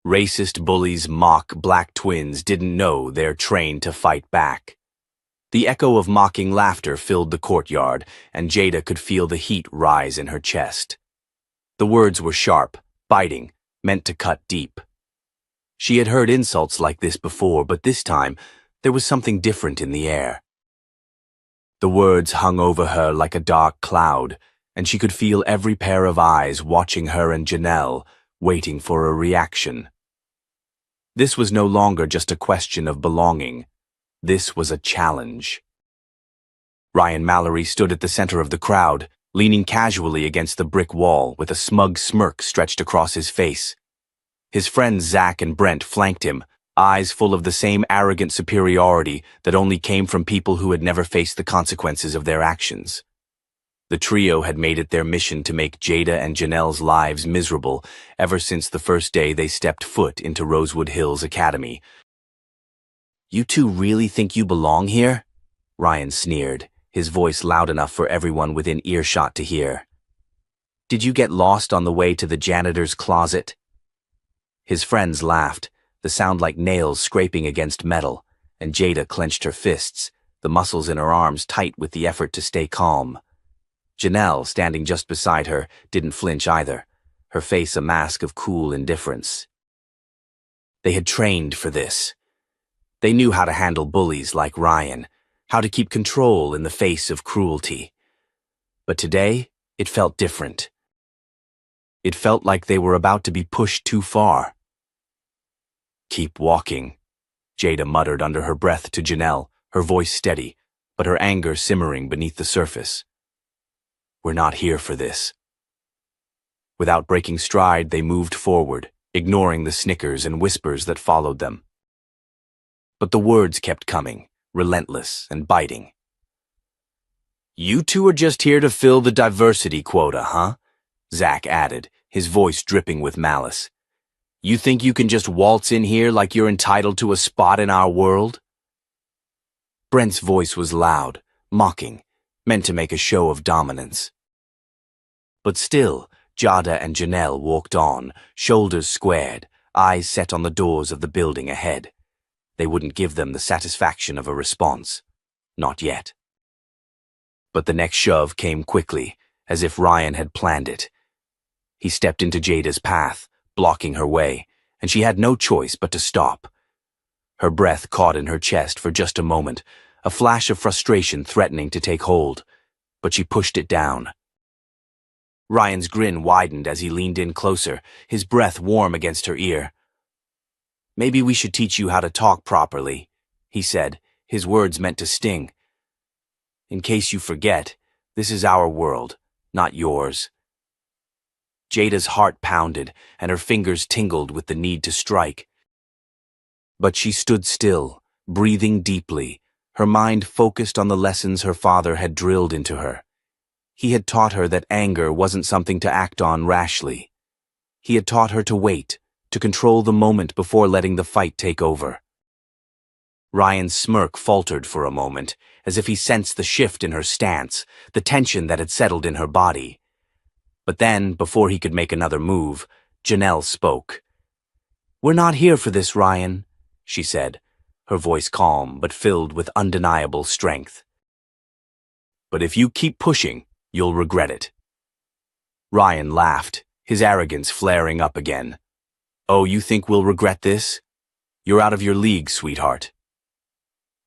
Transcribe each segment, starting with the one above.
Racist bullies mock black twins didn't know they're trained to fight back. The echo of mocking laughter filled the courtyard, and Jada could feel the heat rise in her chest. The words were sharp, biting, meant to cut deep. She had heard insults like this before, but this time, there was something different in the air. The words hung over her like a dark cloud, and she could feel every pair of eyes watching her and Janelle, waiting for a reaction. This was no longer just a question of belonging. This was a challenge. Ryan Mallory stood at the center of the crowd, leaning casually against the brick wall with a smug smirk stretched across his face. His friends Zach and Brent flanked him, eyes full of the same arrogant superiority that only came from people who had never faced the consequences of their actions. The trio had made it their mission to make Jada and Janelle's lives miserable ever since the first day they stepped foot into Rosewood Hills Academy. "You two really think you belong here?" Ryan sneered, his voice loud enough for everyone within earshot to hear. "Did you get lost on the way to the janitor's closet?" His friends laughed, the sound like nails scraping against metal, and Jada clenched her fists, the muscles in her arms tight with the effort to stay calm. Janelle, standing just beside her, didn't flinch either, her face a mask of cool indifference. They had trained for this. They knew how to handle bullies like Ryan, how to keep control in the face of cruelty. But today, it felt different. It felt like they were about to be pushed too far. "Keep walking," Jada muttered under her breath to Janelle, her voice steady, but her anger simmering beneath the surface. "We're not here for this." Without breaking stride, they moved forward, ignoring the snickers and whispers that followed them. But the words kept coming, relentless and biting. "You two are just here to fill the diversity quota, huh?" Zach added, his voice dripping with malice. "You think you can just waltz in here like you're entitled to a spot in our world?" Brent's voice was loud, mocking, meant to make a show of dominance. But still, Jada and Janelle walked on, shoulders squared, eyes set on the doors of the building ahead. They wouldn't give them the satisfaction of a response. Not yet. But the next shove came quickly, as if Ryan had planned it. He stepped into Jada's path, blocking her way, and she had no choice but to stop. Her breath caught in her chest for just a moment, a flash of frustration threatening to take hold, but she pushed it down. Ryan's grin widened as he leaned in closer, his breath warm against her ear. "Maybe we should teach you how to talk properly," he said, his words meant to sting. "In case you forget, this is our world, not yours." Jada's heart pounded, and her fingers tingled with the need to strike. But she stood still, breathing deeply, her mind focused on the lessons her father had drilled into her. He had taught her that anger wasn't something to act on rashly. He had taught her to wait, to control the moment before letting the fight take over. Ryan's smirk faltered for a moment, as if he sensed the shift in her stance, the tension that had settled in her body. But then, before he could make another move, Janelle spoke. "We're not here for this, Ryan," she said, her voice calm but filled with undeniable strength. "But if you keep pushing, you'll regret it." Ryan laughed, his arrogance flaring up again. "Oh, you think we'll regret this? You're out of your league, sweetheart."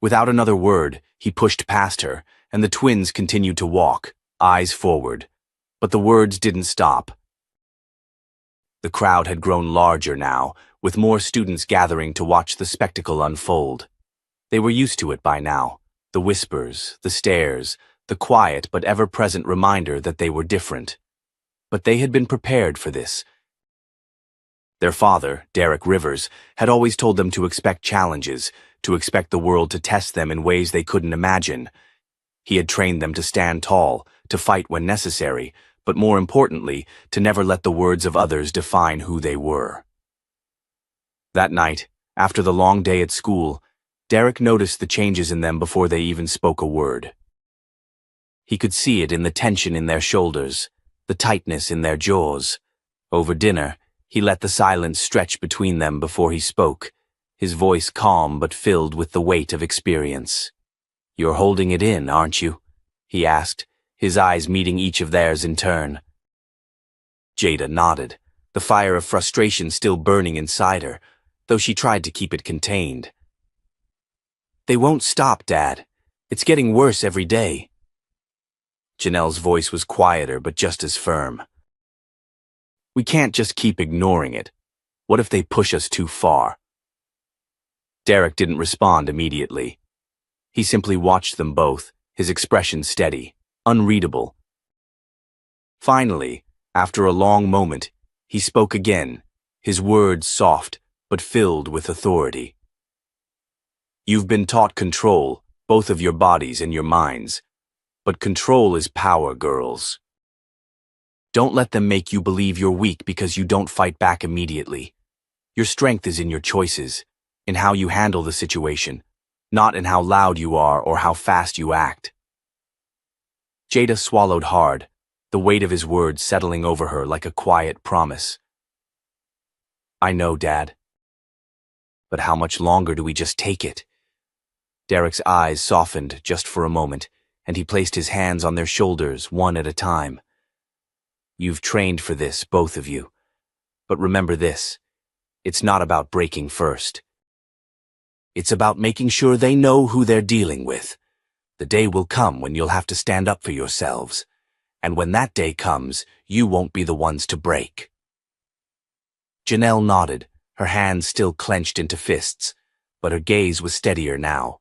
Without another word, he pushed past her, and the twins continued to walk, eyes forward. But the words didn't stop. The crowd had grown larger now, with more students gathering to watch the spectacle unfold. They were used to it by now, the whispers, the stares, the quiet but ever-present reminder that they were different. But they had been prepared for this. Their father, Derek Rivers, had always told them to expect challenges, to expect the world to test them in ways they couldn't imagine. He had trained them to stand tall, to fight when necessary, but more importantly, to never let the words of others define who they were. That night, after the long day at school, Derek noticed the changes in them before they even spoke a word. He could see it in the tension in their shoulders, the tightness in their jaws. Over dinner, He let the silence stretch between them before he spoke, his voice calm but filled with the weight of experience. "You're holding it in, aren't you?" he asked, his eyes meeting each of theirs in turn. Jada nodded, the fire of frustration still burning inside her, though she tried to keep it contained. "They won't stop, Dad. It's getting worse every day." Janelle's voice was quieter but just as firm. "We can't just keep ignoring it. What if they push us too far?" Derek didn't respond immediately. He simply watched them both, his expression steady, unreadable. Finally, after a long moment, he spoke again, his words soft but filled with authority. "You've been taught control, both of your bodies and your minds. But control is power, girls. Don't let them make you believe you're weak because you don't fight back immediately. Your strength is in your choices, in how you handle the situation, not in how loud you are or how fast you act." Jada swallowed hard, the weight of his words settling over her like a quiet promise. "I know, Dad. But how much longer do we just take it?" Derek's eyes softened just for a moment, and he placed his hands on their shoulders one at a time. "You've trained for this, both of you. But remember this, it's not about breaking first. It's about making sure they know who they're dealing with. The day will come when you'll have to stand up for yourselves. And when that day comes, you won't be the ones to break." Janelle nodded, her hands still clenched into fists, but her gaze was steadier now.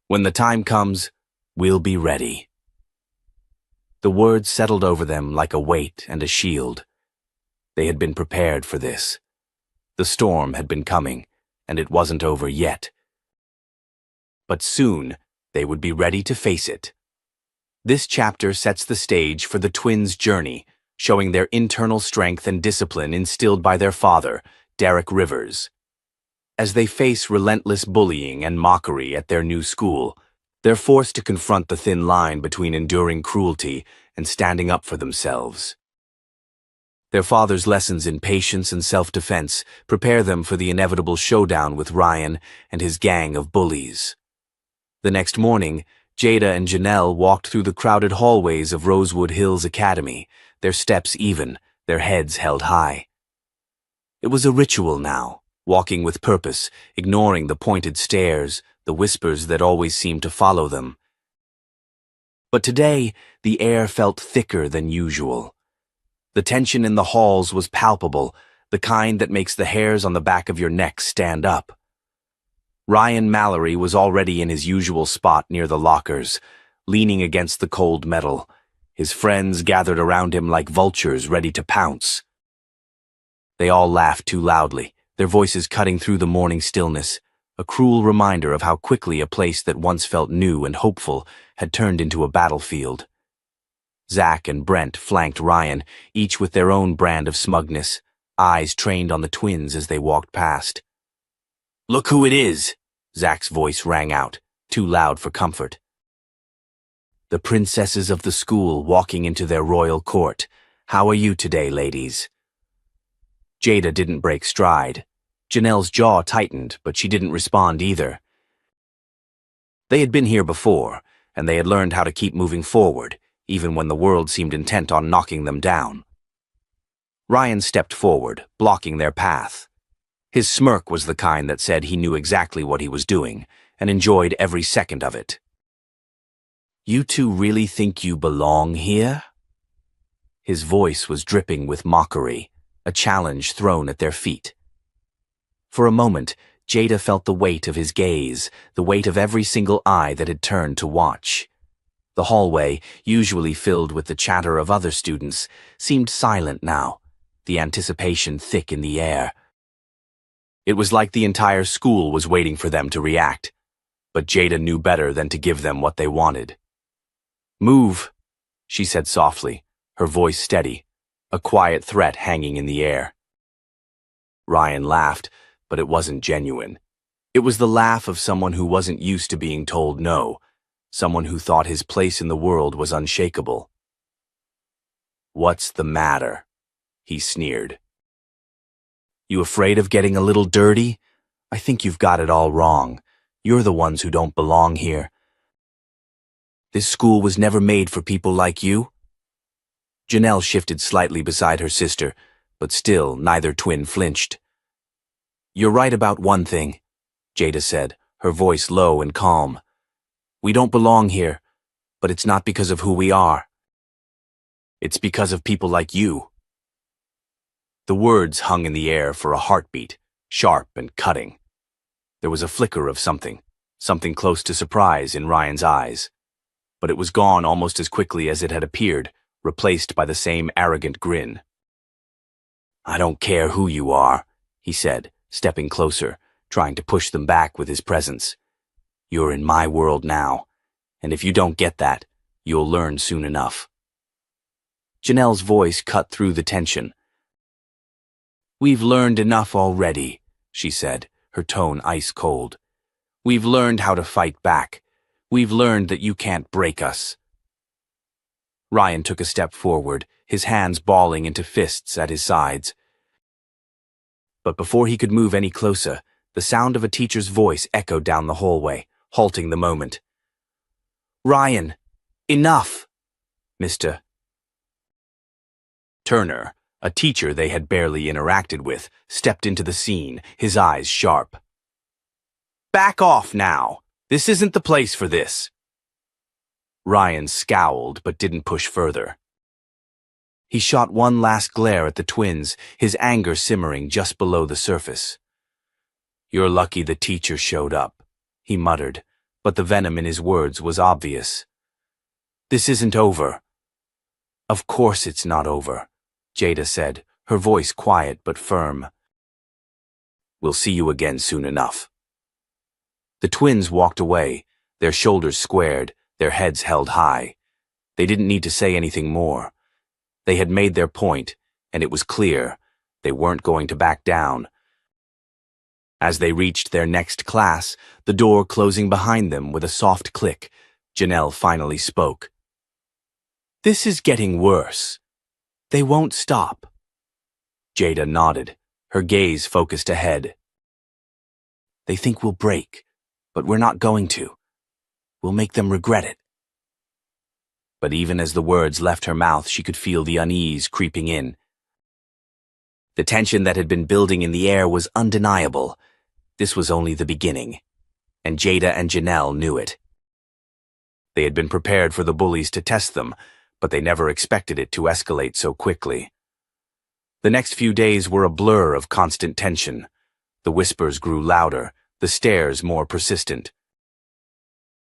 "When the time comes, we'll be ready." The words settled over them like a weight and a shield. They had been prepared for this. The storm had been coming, and it wasn't over yet. But soon, they would be ready to face it. This chapter sets the stage for the twins' journey, showing their internal strength and discipline instilled by their father, Derek Rivers. As they face relentless bullying and mockery at their new school, they're forced to confront the thin line between enduring cruelty and standing up for themselves. Their father's lessons in patience and self-defense prepare them for the inevitable showdown with Ryan and his gang of bullies. The next morning, Jada and Janelle walked through the crowded hallways of Rosewood Hills Academy, their steps even, their heads held high. It was a ritual now, walking with purpose, ignoring the pointed stares, the whispers that always seemed to follow them. But today, the air felt thicker than usual. The tension in the halls was palpable, the kind that makes the hairs on the back of your neck stand up. Ryan Mallory was already in his usual spot near the lockers, leaning against the cold metal, his friends gathered around him like vultures ready to pounce. They all laughed too loudly, their voices cutting through the morning stillness, a cruel reminder of how quickly a place that once felt new and hopeful had turned into a battlefield. Zach and Brent flanked Ryan, each with their own brand of smugness, eyes trained on the twins as they walked past. "Look who it is!" Zach's voice rang out, too loud for comfort. "The princesses of the school walking into their royal court. How are you today, ladies?" Jada didn't break stride. Janelle's jaw tightened, but she didn't respond either. They had been here before, and they had learned how to keep moving forward, even when the world seemed intent on knocking them down. Ryan stepped forward, blocking their path. His smirk was the kind that said he knew exactly what he was doing, and enjoyed every second of it. "You two really think you belong here?" His voice was dripping with mockery, a challenge thrown at their feet. For a moment, Jada felt the weight of his gaze, the weight of every single eye that had turned to watch. The hallway, usually filled with the chatter of other students, seemed silent now, the anticipation thick in the air. It was like the entire school was waiting for them to react, but Jada knew better than to give them what they wanted. "Move," she said softly, her voice steady, a quiet threat hanging in the air. Ryan laughed, but it wasn't genuine. It was the laugh of someone who wasn't used to being told no, someone who thought his place in the world was unshakable. "What's the matter?" he sneered. You afraid of getting a little dirty? I think you've got it all wrong. You're the ones who don't belong here. This school was never made for people like you." Janelle shifted slightly beside her sister, but still neither twin flinched. "You're right about one thing," Jada said, her voice low and calm. "We don't belong here, but it's not because of who we are. It's because of people like you." The words hung in the air for a heartbeat, sharp and cutting. There was a flicker of something close to surprise in Ryan's eyes. But it was gone almost as quickly as it had appeared, replaced by the same arrogant grin. "I don't care who you are," he said, stepping closer, trying to push them back with his presence. "You're in my world now, and if you don't get that, you'll learn soon enough." Janelle's voice cut through the tension. "We've learned enough already," she said, her tone ice cold. "We've learned how to fight back. We've learned that you can't break us." Ryan took a step forward, his hands balling into fists at his sides. But before he could move any closer, the sound of a teacher's voice echoed down the hallway, halting the moment. "Ryan, enough!" Mr. Turner, a teacher they had barely interacted with, stepped into the scene, his eyes sharp. "Back off now! This isn't the place for this." Ryan scowled but didn't push further. He shot one last glare at the twins, his anger simmering just below the surface. "You're lucky the teacher showed up," he muttered, but the venom in his words was obvious. "This isn't over." "Of course it's not over," Jada said, her voice quiet but firm. "We'll see you again soon enough." The twins walked away, their shoulders squared, their heads held high. They didn't need to say anything more. They had made their point, and it was clear they weren't going to back down. As they reached their next class, the door closing behind them with a soft click, Janelle finally spoke. "This is getting worse. They won't stop." Jada nodded, her gaze focused ahead. "They think we'll break, but we're not going to. We'll make them regret it." But even as the words left her mouth, she could feel the unease creeping in. The tension that had been building in the air was undeniable. This was only the beginning, and Jada and Janelle knew it. They had been prepared for the bullies to test them, but they never expected it to escalate so quickly. The next few days were a blur of constant tension. The whispers grew louder, the stares more persistent.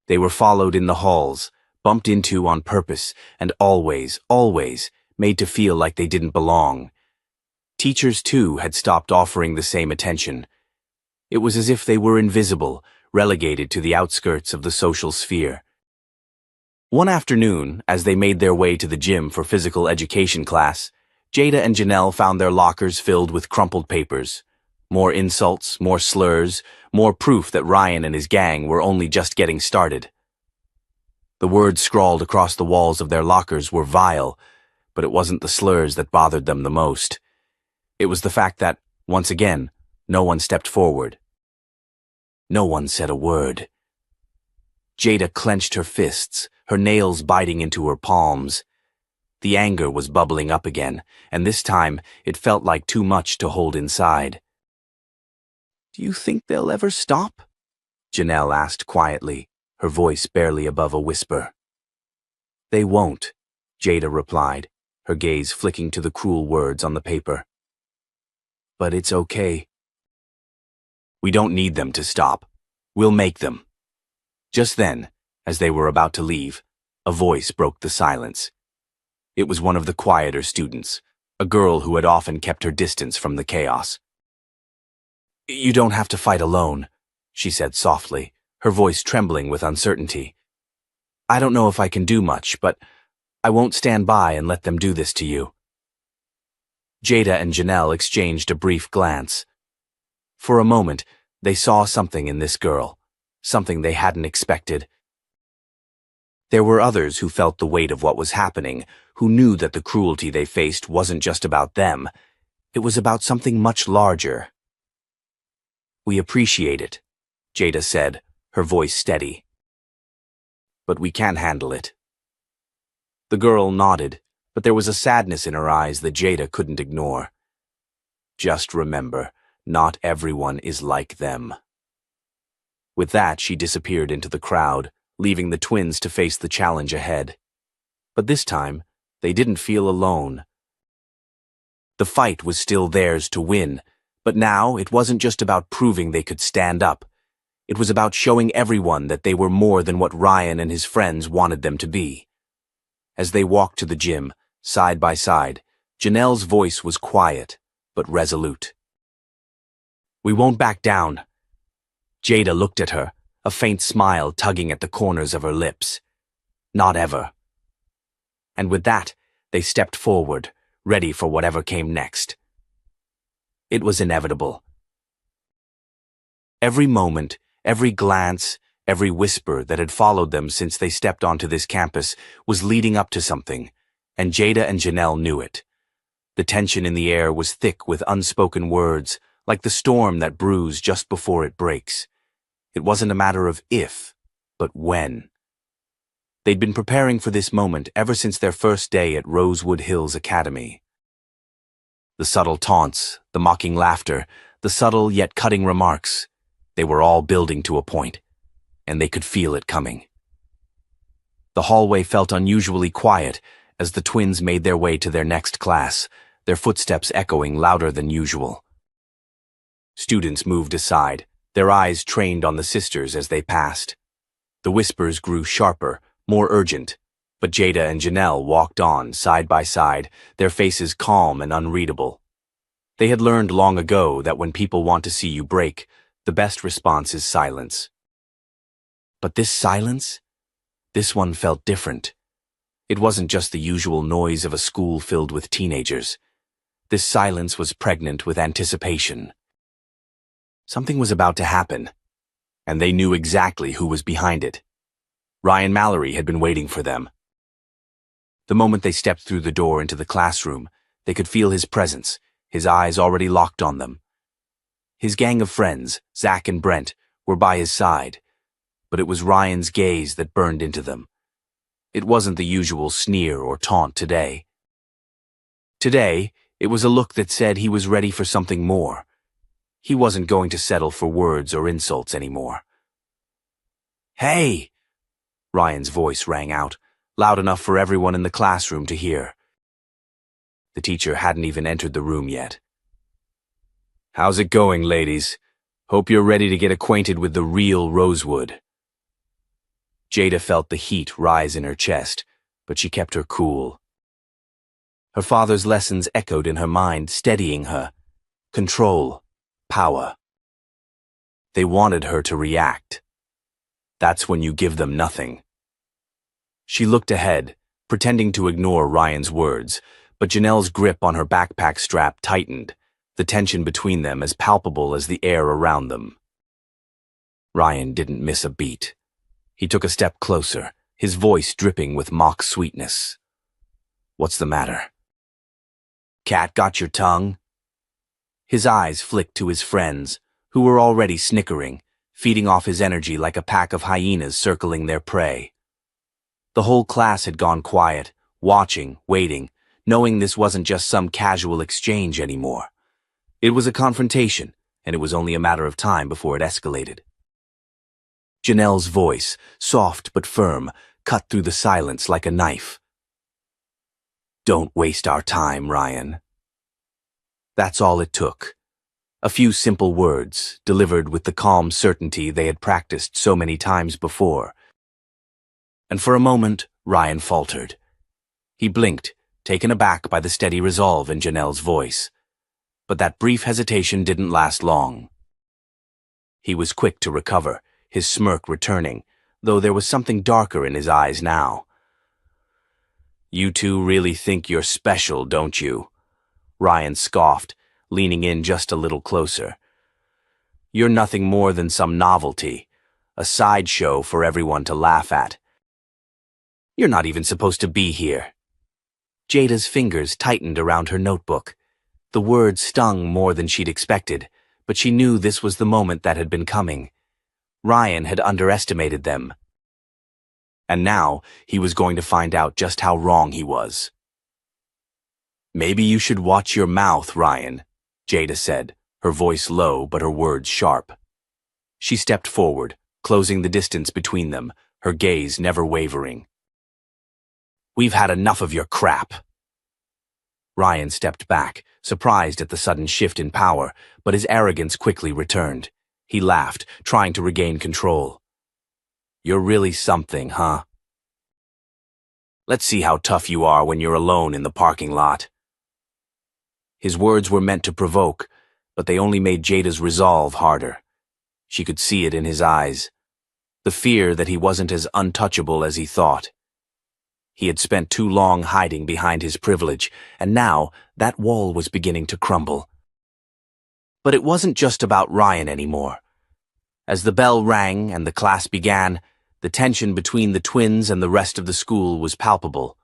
They were followed in the halls, bumped into on purpose, and always made to feel like they didn't belong. Teachers, too, had stopped offering the same attention. It was as if they were invisible, relegated to the outskirts of the social sphere. One afternoon, as they made their way to the gym for physical education class, Jada and Janelle found their lockers filled with crumpled papers. More insults, more slurs, more proof that Ryan and his gang were only just getting started. The words scrawled across the walls of their lockers were vile, but it wasn't the slurs that bothered them the most. It was the fact that, once again, no one stepped forward. No one said a word. Jada clenched her fists, her nails biting into her palms. The anger was bubbling up again, and this time it felt like too much to hold inside. "Do you think they'll ever stop?" Janelle asked quietly, her voice barely above a whisper. "They won't," Jada replied, her gaze flicking to the cruel words on the paper. "But it's okay. We don't need them to stop. We'll make them." Just then, as they were about to leave, a voice broke the silence. It was one of the quieter students, a girl who had often kept her distance from the chaos. "You don't have to fight alone," she said softly, her voice trembling with uncertainty. "I don't know if I can do much, but I won't stand by and let them do this to you." Jada and Janelle exchanged a brief glance. For a moment, they saw something in this girl, something they hadn't expected. There were others who felt the weight of what was happening, who knew that the cruelty they faced wasn't just about them. It was about something much larger. "We appreciate it," Jada said, her voice steady. "But we can't handle it." The girl nodded, but there was a sadness in her eyes that Jada couldn't ignore. "Just remember, not everyone is like them." With that, she disappeared into the crowd, leaving the twins to face the challenge ahead. But this time, they didn't feel alone. The fight was still theirs to win, but now it wasn't just about proving they could stand up. It was about showing everyone that they were more than what Ryan and his friends wanted them to be. As they walked to the gym, side by side, Janelle's voice was quiet, but resolute. "We won't back down." Jada looked at her, a faint smile tugging at the corners of her lips. "Not ever." And with that, they stepped forward, ready for whatever came next. It was inevitable. Every moment, every glance, every whisper that had followed them since they stepped onto this campus was leading up to something, and Jada and Janelle knew it. The tension in the air was thick with unspoken words, like the storm that brews just before it breaks. It wasn't a matter of if, but when. They'd been preparing for this moment ever since their first day at Rosewood Hills Academy. The subtle taunts, the mocking laughter, the subtle yet cutting remarks, they were all building to a point, and they could feel it coming. The hallway felt unusually quiet as the twins made their way to their next class, their footsteps echoing louder than usual. Students moved aside, their eyes trained on the sisters as they passed. The whispers grew sharper, more urgent, but Jada and Janelle walked on, side by side, their faces calm and unreadable. They had learned long ago that when people want to see you break, the best response is silence. But this silence? This one felt different. It wasn't just the usual noise of a school filled with teenagers. This silence was pregnant with anticipation. Something was about to happen, and they knew exactly who was behind it. Ryan Mallory had been waiting for them. The moment they stepped through the door into the classroom, they could feel his presence, his eyes already locked on them. His gang of friends, Zach and Brent, were by his side, but it was Ryan's gaze that burned into them. It wasn't the usual sneer or taunt today. Today, it was a look that said he was ready for something more. He wasn't going to settle for words or insults anymore. "Hey!" Ryan's voice rang out, loud enough for everyone in the classroom to hear. The teacher hadn't even entered the room yet. "How's it going, ladies? Hope you're ready to get acquainted with the real Rosewood." Jada felt the heat rise in her chest, but she kept her cool. Her father's lessons echoed in her mind, steadying her. Control. Power. They wanted her to react. That's when you give them nothing. She looked ahead, pretending to ignore Ryan's words, but Janelle's grip on her backpack strap tightened, the tension between them as palpable as the air around them. Ryan didn't miss a beat. He took a step closer, his voice dripping with mock sweetness. "What's the matter? Cat got your tongue?" His eyes flicked to his friends, who were already snickering, feeding off his energy like a pack of hyenas circling their prey. The whole class had gone quiet, watching, waiting, knowing this wasn't just some casual exchange anymore. It was a confrontation, and it was only a matter of time before it escalated. Janelle's voice, soft but firm, cut through the silence like a knife. "Don't waste our time, Ryan." That's all it took. A few simple words, delivered with the calm certainty they had practiced so many times before. And for a moment, Ryan faltered. He blinked, taken aback by the steady resolve in Janelle's voice. But that brief hesitation didn't last long. He was quick to recover, his smirk returning, though there was something darker in his eyes now. "You two really think you're special, don't you?" Ryan scoffed, leaning in just a little closer. "You're nothing more than some novelty, a sideshow for everyone to laugh at. You're not even supposed to be here." Jada's fingers tightened around her notebook. The words stung more than she'd expected, but she knew this was the moment that had been coming. Ryan had underestimated them. And now he was going to find out just how wrong he was. "Maybe you should watch your mouth, Ryan," Jada said, her voice low but her words sharp. She stepped forward, closing the distance between them, her gaze never wavering. "We've had enough of your crap." Ryan stepped back, surprised at the sudden shift in power, but his arrogance quickly returned. He laughed, trying to regain control. "You're really something, huh? Let's see how tough you are when you're alone in the parking lot." His words were meant to provoke, but they only made Jada's resolve harder. She could see it in his eyes. The fear that he wasn't as untouchable as he thought. He had spent too long hiding behind his privilege, and now that wall was beginning to crumble. But it wasn't just about Ryan anymore. As the bell rang and the class began, the tension between the twins and the rest of the school was palpable.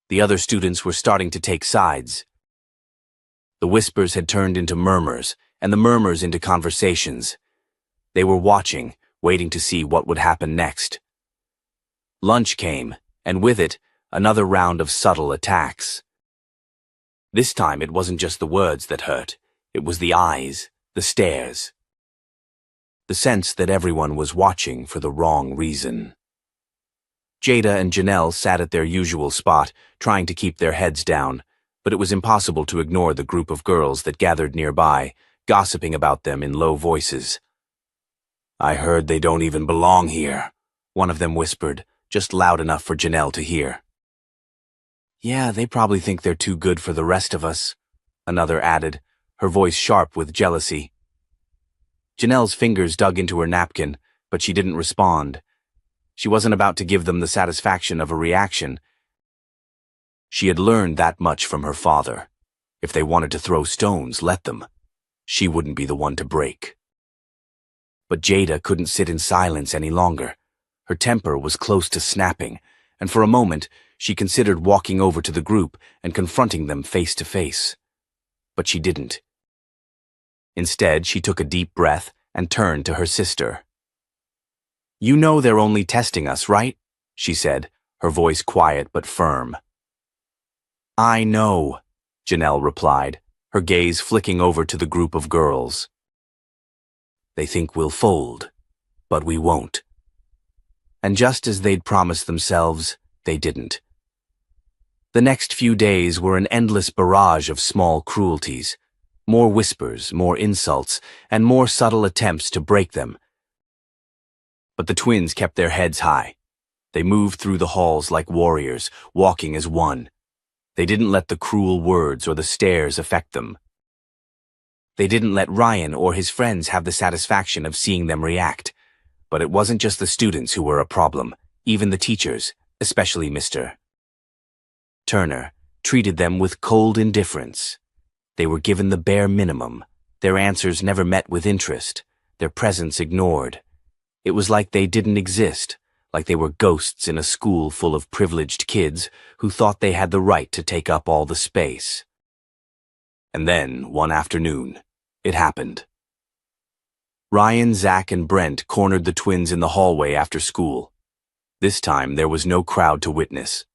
The other students were starting to take sides. The whispers had turned into murmurs, and the murmurs into conversations. They were watching, waiting to see what would happen next. Lunch came, and with it, another round of subtle attacks. This time it wasn't just the words that hurt, it was the eyes, the stares. The sense that everyone was watching for the wrong reason. Jada and Janelle sat at their usual spot, trying to keep their heads down, but it was impossible to ignore the group of girls that gathered nearby, gossiping about them in low voices. "I heard they don't even belong here," one of them whispered, just loud enough for Janelle to hear. "Yeah, they probably think they're too good for the rest of us," another added, her voice sharp with jealousy. Janelle's fingers dug into her napkin, but she didn't respond. She wasn't about to give them the satisfaction of a reaction. She had learned that much from her father. If they wanted to throw stones, let them. She wouldn't be the one to break. But Jada couldn't sit in silence any longer. Her temper was close to snapping, and for a moment she considered walking over to the group and confronting them face to face. But she didn't. Instead, she took a deep breath and turned to her sister. "You know they're only testing us, right?" she said, her voice quiet but firm. "I know," Janelle replied, her gaze flicking over to the group of girls. "They think we'll fold, but we won't." And just as they'd promised themselves, they didn't. The next few days were an endless barrage of small cruelties, more whispers, more insults, and more subtle attempts to break them. But the twins kept their heads high. They moved through the halls like warriors, walking as one. They didn't let the cruel words or the stares affect them. They didn't let Ryan or his friends have the satisfaction of seeing them react. But it wasn't just the students who were a problem. Even the teachers, especially Mr. Turner, treated them with cold indifference. They were given the bare minimum. Their answers never met with interest, their presence ignored. It was like they didn't exist, like they were ghosts in a school full of privileged kids who thought they had the right to take up all the space. And then, one afternoon, it happened. Ryan, Zach, and Brent cornered the twins in the hallway after school. This time, there was no crowd to witness.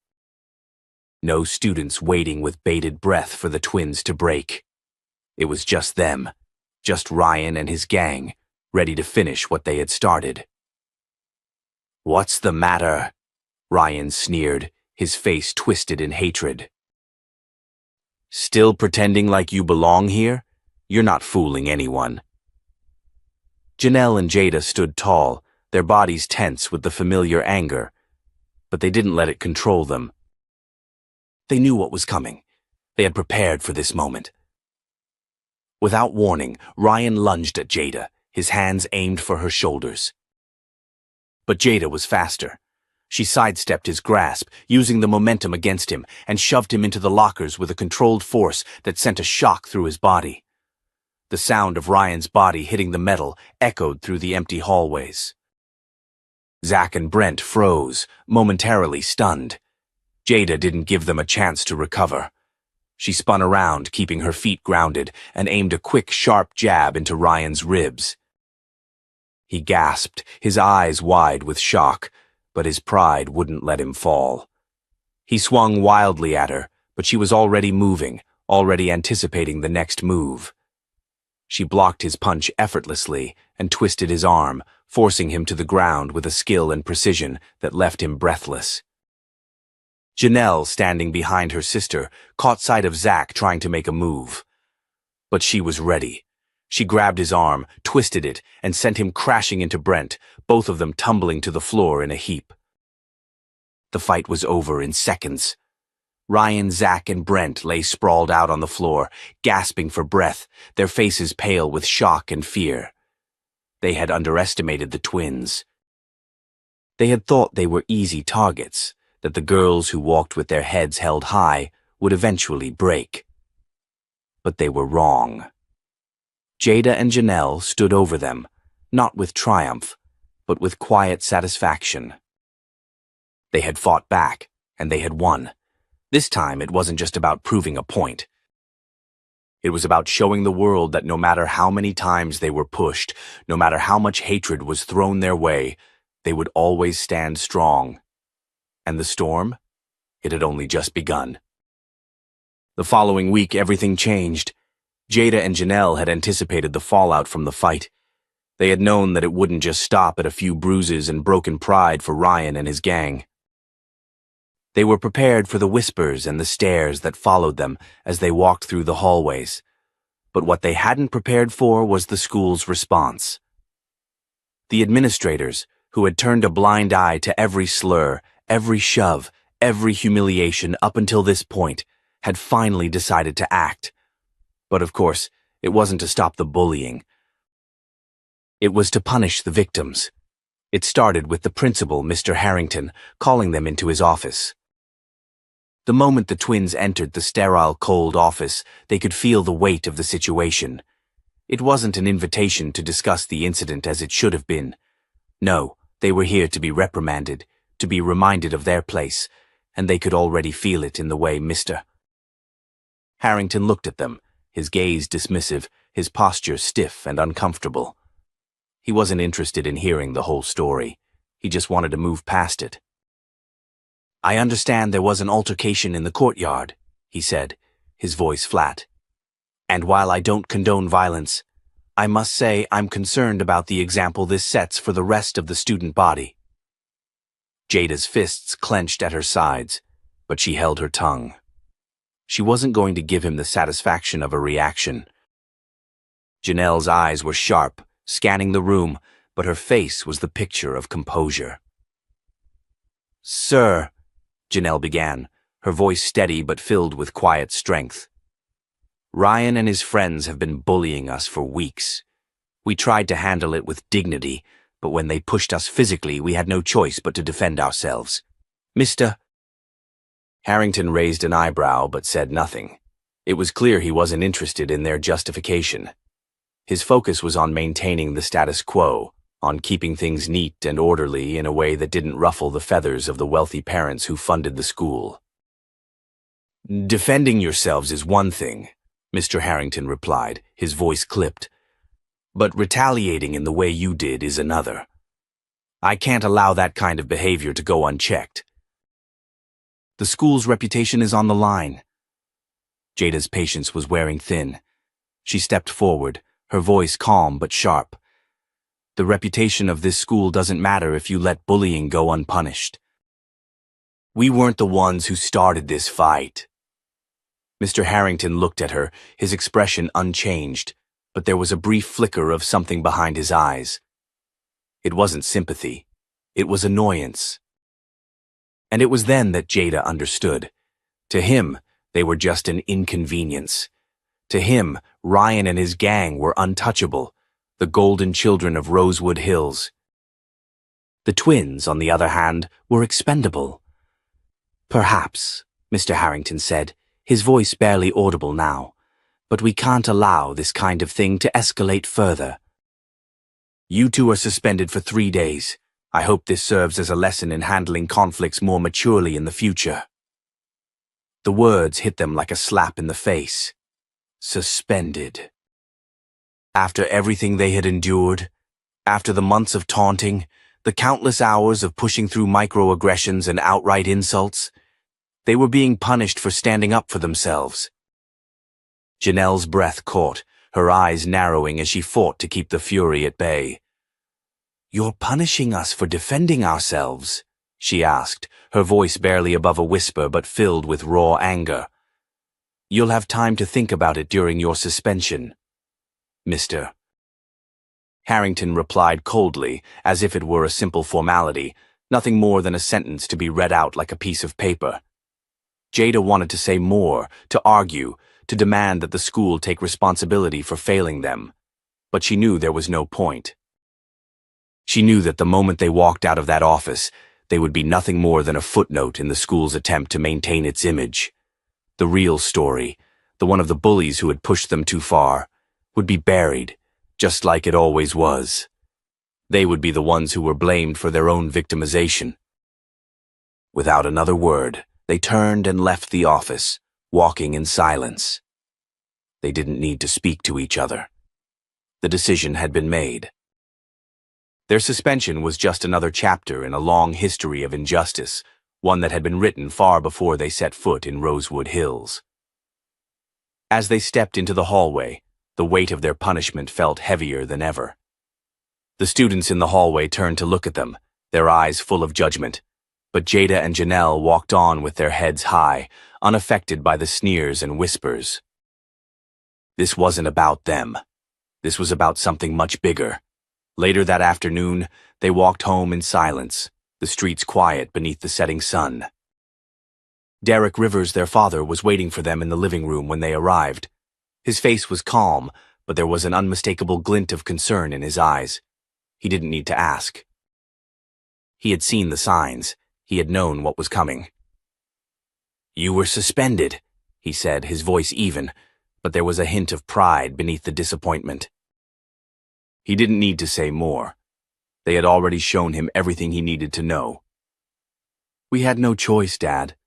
No students waiting with bated breath for the twins to break. It was just them, just Ryan and his gang, ready to finish what they had started. "What's the matter?" Ryan sneered, his face twisted in hatred. "Still pretending like you belong here? You're not fooling anyone." Janelle and Jada stood tall, their bodies tense with the familiar anger, but they didn't let it control them. They knew what was coming. They had prepared for this moment. Without warning, Ryan lunged at Jada, his hands aimed for her shoulders. But Jada was faster. She sidestepped his grasp, using the momentum against him, and shoved him into the lockers with a controlled force that sent a shock through his body. The sound of Ryan's body hitting the metal echoed through the empty hallways. Zach and Brent froze, momentarily stunned. Jada didn't give them a chance to recover. She spun around, keeping her feet grounded, and aimed a quick, sharp jab into Ryan's ribs. He gasped, his eyes wide with shock, but his pride wouldn't let him fall. He swung wildly at her, but she was already moving, already anticipating the next move. She blocked his punch effortlessly and twisted his arm, forcing him to the ground with a skill and precision that left him breathless. Janelle, standing behind her sister, caught sight of Zach trying to make a move. But she was ready. She grabbed his arm, twisted it, and sent him crashing into Brent, both of them tumbling to the floor in a heap. The fight was over in seconds. Ryan, Zach, and Brent lay sprawled out on the floor, gasping for breath, their faces pale with shock and fear. They had underestimated the twins. They had thought they were easy targets, that the girls who walked with their heads held high would eventually break. But they were wrong. Jada and Janelle stood over them, not with triumph, but with quiet satisfaction. They had fought back, and they had won. This time it wasn't just about proving a point. It was about showing the world that no matter how many times they were pushed, no matter how much hatred was thrown their way, they would always stand strong. And the storm? It had only just begun. The following week, everything changed. Jada and Janelle had anticipated the fallout from the fight. They had known that it wouldn't just stop at a few bruises and broken pride for Ryan and his gang. They were prepared for the whispers and the stares that followed them as they walked through the hallways. But what they hadn't prepared for was the school's response. The administrators, who had turned a blind eye to every slur, every shove, every humiliation up until this point, had finally decided to act. But of course, it wasn't to stop the bullying. It was to punish the victims. It started with the principal, Mr. Harrington, calling them into his office. The moment the twins entered the sterile, cold office, they could feel the weight of the situation. It wasn't an invitation to discuss the incident as it should have been. No, they were here to be reprimanded, to be reminded of their place, and they could already feel it in the way Mr. Harrington looked at them, his gaze dismissive, his posture stiff and uncomfortable. He wasn't interested in hearing the whole story. He just wanted to move past it. "I understand there was an altercation in the courtyard," he said, his voice flat. "And while I don't condone violence, I must say I'm concerned about the example this sets for the rest of the student body." Jada's fists clenched at her sides, but she held her tongue. She wasn't going to give him the satisfaction of a reaction. Janelle's eyes were sharp, scanning the room, but her face was the picture of composure. "Sir," Janelle began, her voice steady but filled with quiet strength. "Ryan and his friends have been bullying us for weeks. We tried to handle it with dignity, but when they pushed us physically, we had no choice but to defend ourselves. Mr. Harrington raised an eyebrow but said nothing. It was clear he wasn't interested in their justification. His focus was on maintaining the status quo, on keeping things neat and orderly in a way that didn't ruffle the feathers of the wealthy parents who funded the school. "Defending yourselves is one thing," Mr. Harrington replied, his voice clipped. "But retaliating in the way you did is another. I can't allow that kind of behavior to go unchecked. The school's reputation is on the line." Jada's patience was wearing thin. She stepped forward, her voice calm but sharp. "The reputation of this school doesn't matter if you let bullying go unpunished. We weren't the ones who started this fight." Mr. Harrington looked at her, his expression unchanged, but there was a brief flicker of something behind his eyes. It wasn't sympathy. It was annoyance. And it was then that Jada understood. To him, they were just an inconvenience. To him, Ryan and his gang were untouchable, the golden children of Rosewood Hills. The twins, on the other hand, were expendable. "Perhaps," Mr. Harrington said, his voice barely audible now, "but we can't allow this kind of thing to escalate further. You two are suspended for 3 days. I hope this serves as a lesson in handling conflicts more maturely in the future." The words hit them like a slap in the face. Suspended. After everything they had endured, after the months of taunting, the countless hours of pushing through microaggressions and outright insults, they were being punished for standing up for themselves. Janelle's breath caught, her eyes narrowing as she fought to keep the fury at bay. "You're punishing us for defending ourselves?" she asked, her voice barely above a whisper but filled with raw anger. "You'll have time to think about it during your suspension, Mr." Harrington replied coldly, as if it were a simple formality, nothing more than a sentence to be read out like a piece of paper. Jada wanted to say more, to argue, to demand that the school take responsibility for failing them, but she knew there was no point. She knew that the moment they walked out of that office, they would be nothing more than a footnote in the school's attempt to maintain its image. The real story, the one of the bullies who had pushed them too far, would be buried, just like it always was. They would be the ones who were blamed for their own victimization. Without another word, they turned and left the office, walking in silence. They didn't need to speak to each other. The decision had been made. Their suspension was just another chapter in a long history of injustice, one that had been written far before they set foot in Rosewood Hills. As they stepped into the hallway, the weight of their punishment felt heavier than ever. The students in the hallway turned to look at them, their eyes full of judgment, but Jada and Janelle walked on with their heads high, unaffected by the sneers and whispers. This wasn't about them. This was about something much bigger. Later that afternoon, they walked home in silence, the streets quiet beneath the setting sun. Derek Rivers, their father, was waiting for them in the living room when they arrived. His face was calm, but there was an unmistakable glint of concern in his eyes. He didn't need to ask. He had seen the signs. He had known what was coming. "You were suspended," he said, his voice even, but there was a hint of pride beneath the disappointment. He didn't need to say more. They had already shown him everything he needed to know. "We had no choice, Dad,"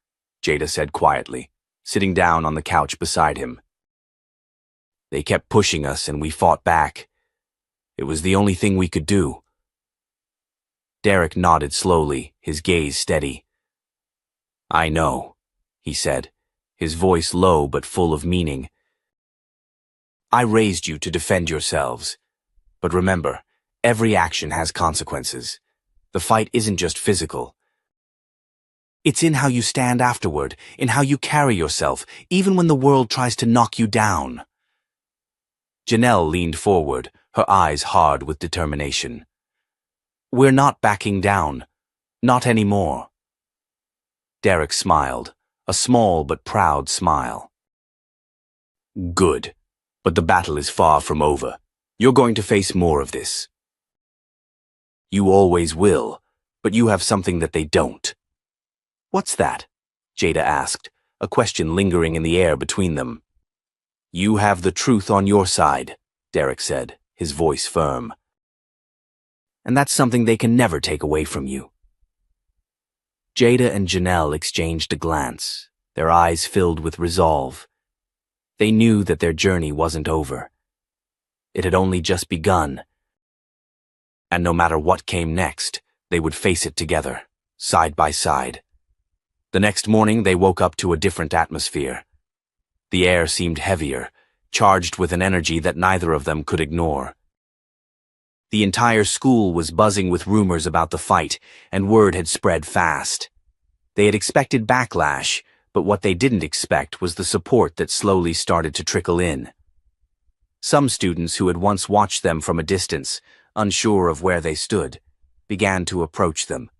Jada said quietly, sitting down on the couch beside him. "They kept pushing us and we fought back. It was the only thing we could do." Derek nodded slowly, his gaze steady. "I know," he said, his voice low but full of meaning. "I raised you to defend yourselves. But remember, every action has consequences. The fight isn't just physical. It's in how you stand afterward, in how you carry yourself, even when the world tries to knock you down." Janelle leaned forward, her eyes hard with determination. "We're not backing down. Not anymore." Derek smiled, a small but proud smile. "Good, but the battle is far from over. You're going to face more of this." "You always will, but you have something that they don't." "What's that?" Jada asked, a question lingering in the air between them. "You have the truth on your side," Derek said, his voice firm. "And that's something they can never take away from you." Jada and Janelle exchanged a glance, their eyes filled with resolve. They knew that their journey wasn't over. It had only just begun. And no matter what came next, they would face it together, side by side. The next morning, they woke up to a different atmosphere. The air seemed heavier, charged with an energy that neither of them could ignore. The entire school was buzzing with rumors about the fight, and word had spread fast. They had expected backlash, but what they didn't expect was the support that slowly started to trickle in. Some students who had once watched them from a distance, unsure of where they stood, began to approach them.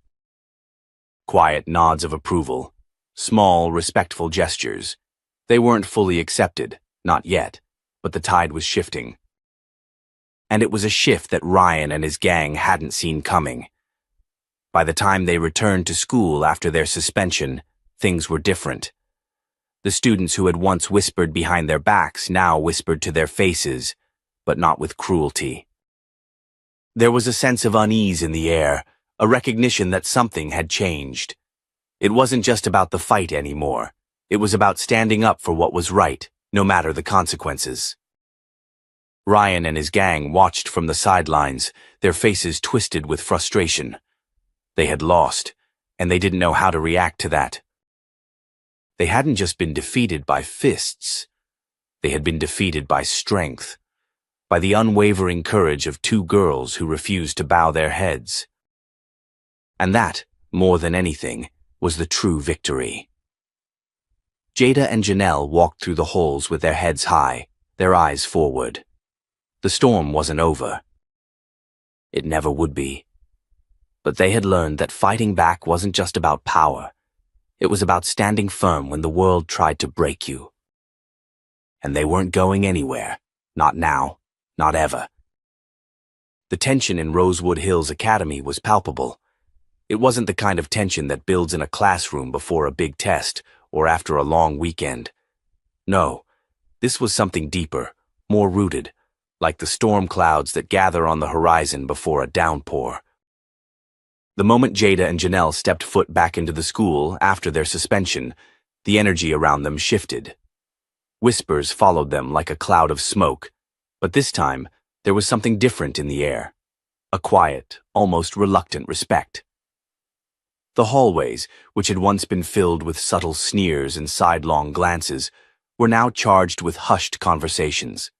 Quiet nods of approval, small, respectful gestures. They weren't fully accepted, not yet, but the tide was shifting. And it was a shift that Ryan and his gang hadn't seen coming. By the time they returned to school after their suspension, things were different. The students who had once whispered behind their backs now whispered to their faces, but not with cruelty. There was a sense of unease in the air, a recognition that something had changed. It wasn't just about the fight anymore. It was about standing up for what was right, no matter the consequences. Ryan and his gang watched from the sidelines, their faces twisted with frustration. They had lost, and they didn't know how to react to that. They hadn't just been defeated by fists. They had been defeated by strength, by the unwavering courage of two girls who refused to bow their heads. And that, more than anything, was the true victory. Jada and Janelle walked through the halls with their heads high, their eyes forward. The storm wasn't over. It never would be. But they had learned that fighting back wasn't just about power. It was about standing firm when the world tried to break you. And they weren't going anywhere. Not now. Not ever. The tension in Rosewood Hills Academy was palpable. It wasn't the kind of tension that builds in a classroom before a big test or after a long weekend. No, this was something deeper, more rooted, like the storm clouds that gather on the horizon before a downpour. The moment Jada and Janelle stepped foot back into the school after their suspension, the energy around them shifted. Whispers followed them like a cloud of smoke, but this time there was something different in the air. A quiet, almost reluctant respect. The hallways, which had once been filled with subtle sneers and sidelong glances, were now charged with hushed conversations.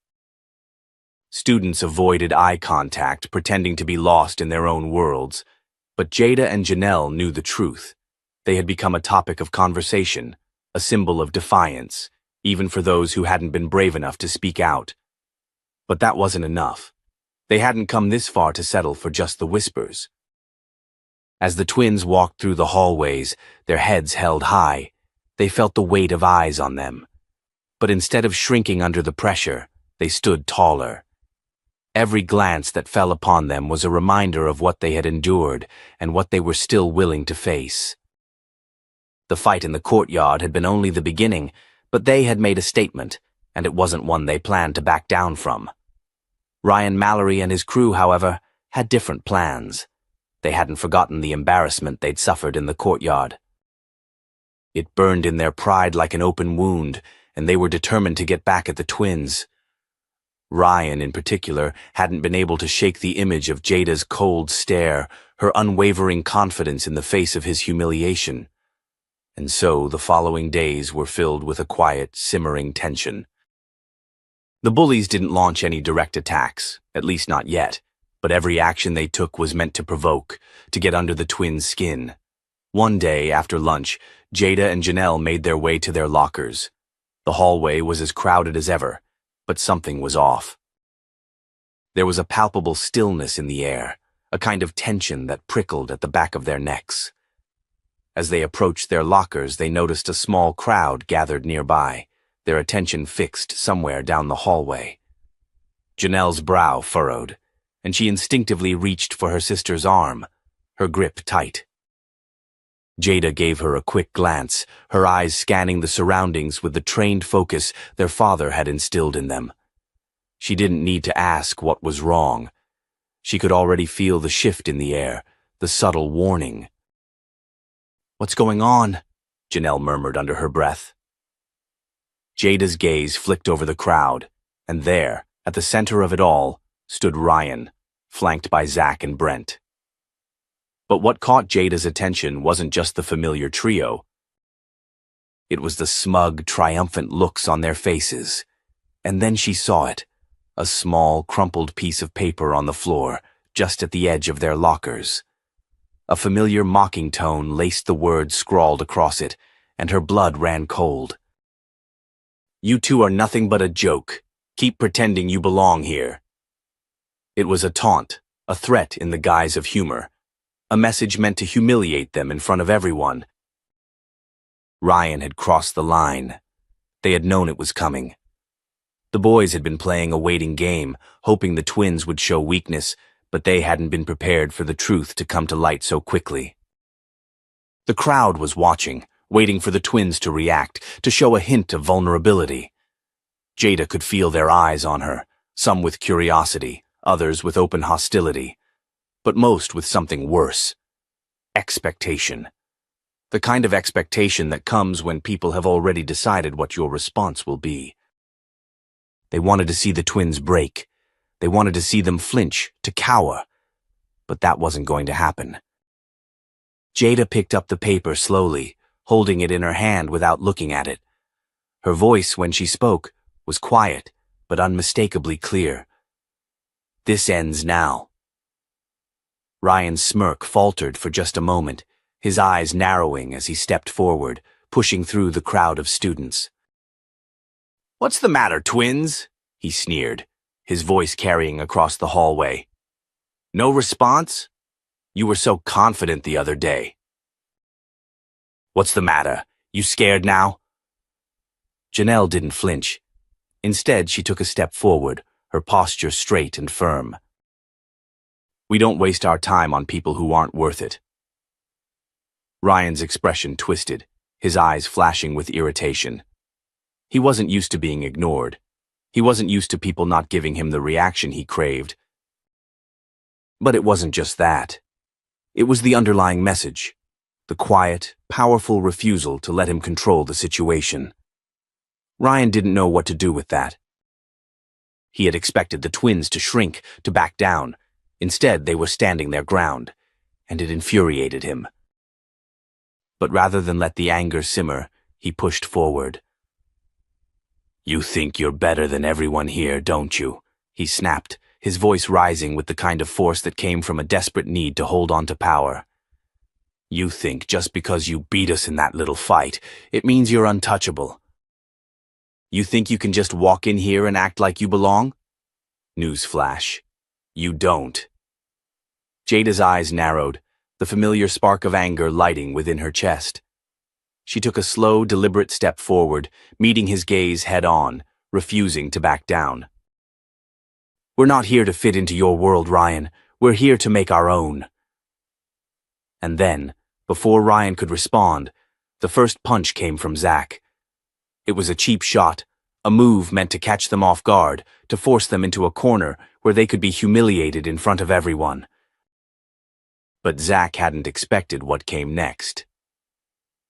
Students avoided eye contact, pretending to be lost in their own worlds, but Jada and Janelle knew the truth. They had become a topic of conversation, a symbol of defiance, even for those who hadn't been brave enough to speak out. But that wasn't enough. They hadn't come this far to settle for just the whispers. As the twins walked through the hallways, their heads held high, they felt the weight of eyes on them. But instead of shrinking under the pressure, they stood taller. Every glance that fell upon them was a reminder of what they had endured and what they were still willing to face. The fight in the courtyard had been only the beginning, but they had made a statement, and it wasn't one they planned to back down from. Ryan Mallory and his crew, however, had different plans. They hadn't forgotten the embarrassment they'd suffered in the courtyard. It burned in their pride like an open wound, and they were determined to get back at the twins. Ryan, in particular, hadn't been able to shake the image of Jada's cold stare, her unwavering confidence in the face of his humiliation. And so the following days were filled with a quiet, simmering tension. The bullies didn't launch any direct attacks, at least not yet, but every action they took was meant to provoke, to get under the twins' skin. One day, after lunch, Jada and Janelle made their way to their lockers. The hallway was as crowded as ever, but something was off. There was a palpable stillness in the air, a kind of tension that prickled at the back of their necks. As they approached their lockers, they noticed a small crowd gathered nearby, their attention fixed somewhere down the hallway. Janelle's brow furrowed, and she instinctively reached for her sister's arm, her grip tight. Jada gave her a quick glance, her eyes scanning the surroundings with the trained focus their father had instilled in them. She didn't need to ask what was wrong. She could already feel the shift in the air, the subtle warning. "What's going on?" Janelle murmured under her breath. Jada's gaze flicked over the crowd, and there, at the center of it all, stood Ryan, flanked by Zach and Brent. But what caught Jada's attention wasn't just the familiar trio. It was the smug, triumphant looks on their faces. And then she saw it, a small, crumpled piece of paper on the floor, just at the edge of their lockers. A familiar mocking tone laced the words scrawled across it, and her blood ran cold. "You two are nothing but a joke. Keep pretending you belong here." It was a taunt, a threat in the guise of humor. A message meant to humiliate them in front of everyone. Ryan had crossed the line. They had known it was coming. The boys had been playing a waiting game, hoping the twins would show weakness, but they hadn't been prepared for the truth to come to light so quickly. The crowd was watching, waiting for the twins to react, to show a hint of vulnerability. Jada could feel their eyes on her, some with curiosity, others with open hostility. But most with something worse. Expectation. The kind of expectation that comes when people have already decided what your response will be. They wanted to see the twins break. They wanted to see them flinch, to cower. But that wasn't going to happen. Jada picked up the paper slowly, holding it in her hand without looking at it. Her voice, when she spoke, was quiet, but unmistakably clear. This ends now. Ryan's smirk faltered for just a moment, his eyes narrowing as he stepped forward, pushing through the crowd of students. "What's the matter, twins?" he sneered, his voice carrying across the hallway. "No response? You were so confident the other day." "What's the matter? You scared now?" Janelle didn't flinch. Instead, she took a step forward, her posture straight and firm. "We don't waste our time on people who aren't worth it." Ryan's expression twisted, his eyes flashing with irritation. He wasn't used to being ignored. He wasn't used to people not giving him the reaction he craved. But it wasn't just that. It was the underlying message, the quiet, powerful refusal to let him control the situation. Ryan didn't know what to do with that. He had expected the twins to shrink, to back down. Instead, they were standing their ground, and it infuriated him. But rather than let the anger simmer, he pushed forward. "You think you're better than everyone here, don't you?" he snapped, his voice rising with the kind of force that came from a desperate need to hold on to power. "You think just because you beat us in that little fight, it means you're untouchable. You think you can just walk in here and act like you belong? Newsflash. You don't." Jada's eyes narrowed, the familiar spark of anger lighting within her chest. She took a slow, deliberate step forward, meeting his gaze head-on, refusing to back down. "We're not here to fit into your world, Ryan. We're here to make our own." And then, before Ryan could respond, the first punch came from Zach. It was a cheap shot, a move meant to catch them off guard, to force them into a corner where they could be humiliated in front of everyone. But Zach hadn't expected what came next.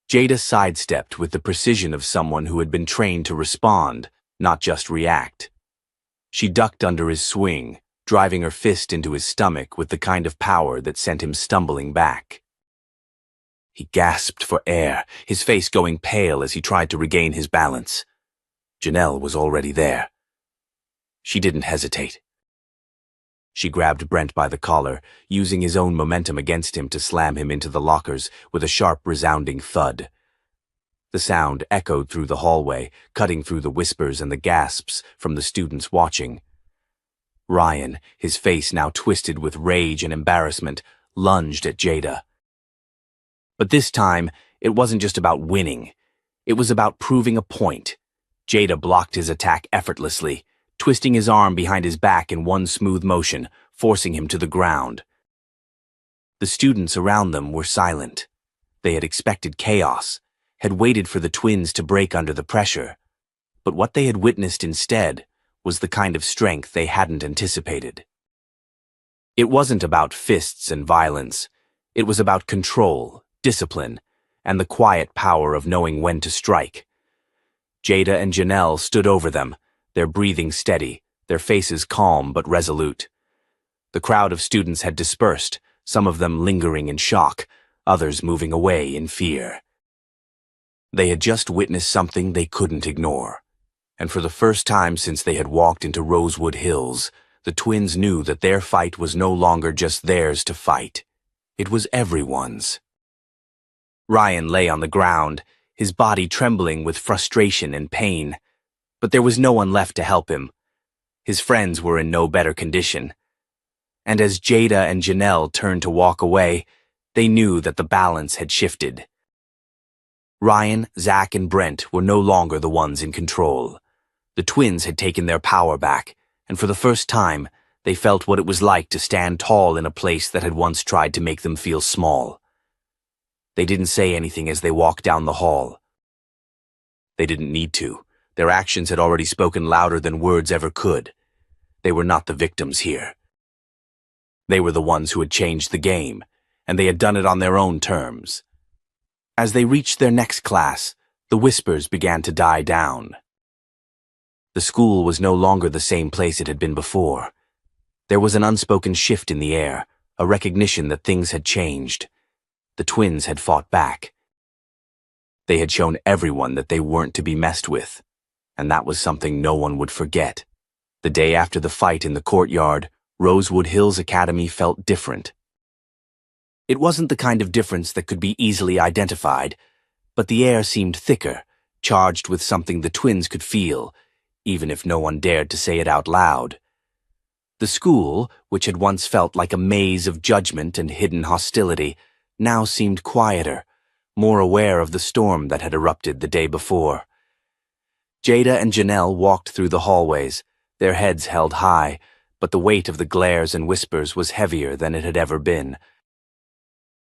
Jada sidestepped with the precision of someone who had been trained to respond, not just react. She ducked under his swing, driving her fist into his stomach with the kind of power that sent him stumbling back. He gasped for air, his face going pale as he tried to regain his balance. Janelle was already there. She didn't hesitate. She grabbed Brent by the collar, using his own momentum against him to slam him into the lockers with a sharp, resounding thud. The sound echoed through the hallway, cutting through the whispers and the gasps from the students watching. Ryan, his face now twisted with rage and embarrassment, lunged at Jada. But this time, it wasn't just about winning. It was about proving a point. Jada blocked his attack effortlessly, twisting his arm behind his back in one smooth motion, forcing him to the ground. The students around them were silent. They had expected chaos, had waited for the twins to break under the pressure. But what they had witnessed instead was the kind of strength they hadn't anticipated. It wasn't about fists and violence. It was about control, discipline, and the quiet power of knowing when to strike. Jada and Janelle stood over them, their breathing steady, their faces calm but resolute. The crowd of students had dispersed, some of them lingering in shock, others moving away in fear. They had just witnessed something they couldn't ignore. And for the first time since they had walked into Rosewood Hills, the twins knew that their fight was no longer just theirs to fight. It was everyone's. Ryan lay on the ground, his body trembling with frustration and pain. But there was no one left to help him. His friends were in no better condition. And as Jada and Janelle turned to walk away, they knew that the balance had shifted. Ryan, Zach, and Brent were no longer the ones in control. The twins had taken their power back, and for the first time, they felt what it was like to stand tall in a place that had once tried to make them feel small. They didn't say anything as they walked down the hall. They didn't need to. Their actions had already spoken louder than words ever could. They were not the victims here. They were the ones who had changed the game, and they had done it on their own terms. As they reached their next class, the whispers began to die down. The school was no longer the same place it had been before. There was an unspoken shift in the air, a recognition that things had changed. The twins had fought back. They had shown everyone that they weren't to be messed with, and that was something no one would forget. The day after the fight in the courtyard, Rosewood Hills Academy felt different. It wasn't the kind of difference that could be easily identified, but the air seemed thicker, charged with something the twins could feel, even if no one dared to say it out loud. The school, which had once felt like a maze of judgment and hidden hostility, now seemed quieter, more aware of the storm that had erupted the day before. Jada and Janelle walked through the hallways, their heads held high, but the weight of the glares and whispers was heavier than it had ever been.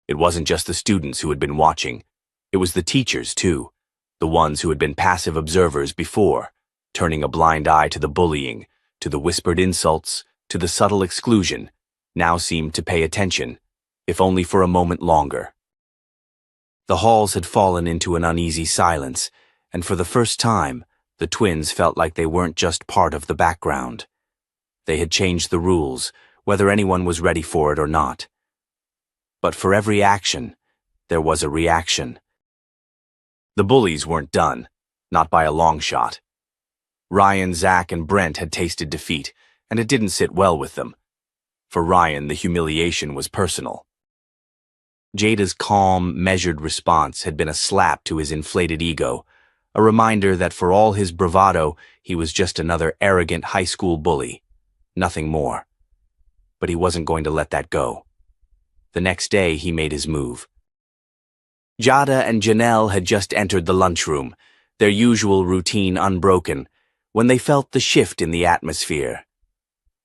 It wasn't just the students who had been watching. It was the teachers, too, the ones who had been passive observers before, turning a blind eye to the bullying, to the whispered insults, to the subtle exclusion, now seemed to pay attention, if only for a moment longer. The halls had fallen into an uneasy silence, and for the first time, the twins felt like they weren't just part of the background. They had changed the rules, whether anyone was ready for it or not. But for every action, there was a reaction. The bullies weren't done, not by a long shot. Ryan, Zach, and Brent had tasted defeat, and it didn't sit well with them. For Ryan, the humiliation was personal. Jada's calm, measured response had been a slap to his inflated ego, a reminder that for all his bravado, he was just another arrogant high school bully. Nothing more. But he wasn't going to let that go. The next day, he made his move. Jada and Janelle had just entered the lunchroom, their usual routine unbroken, when they felt the shift in the atmosphere.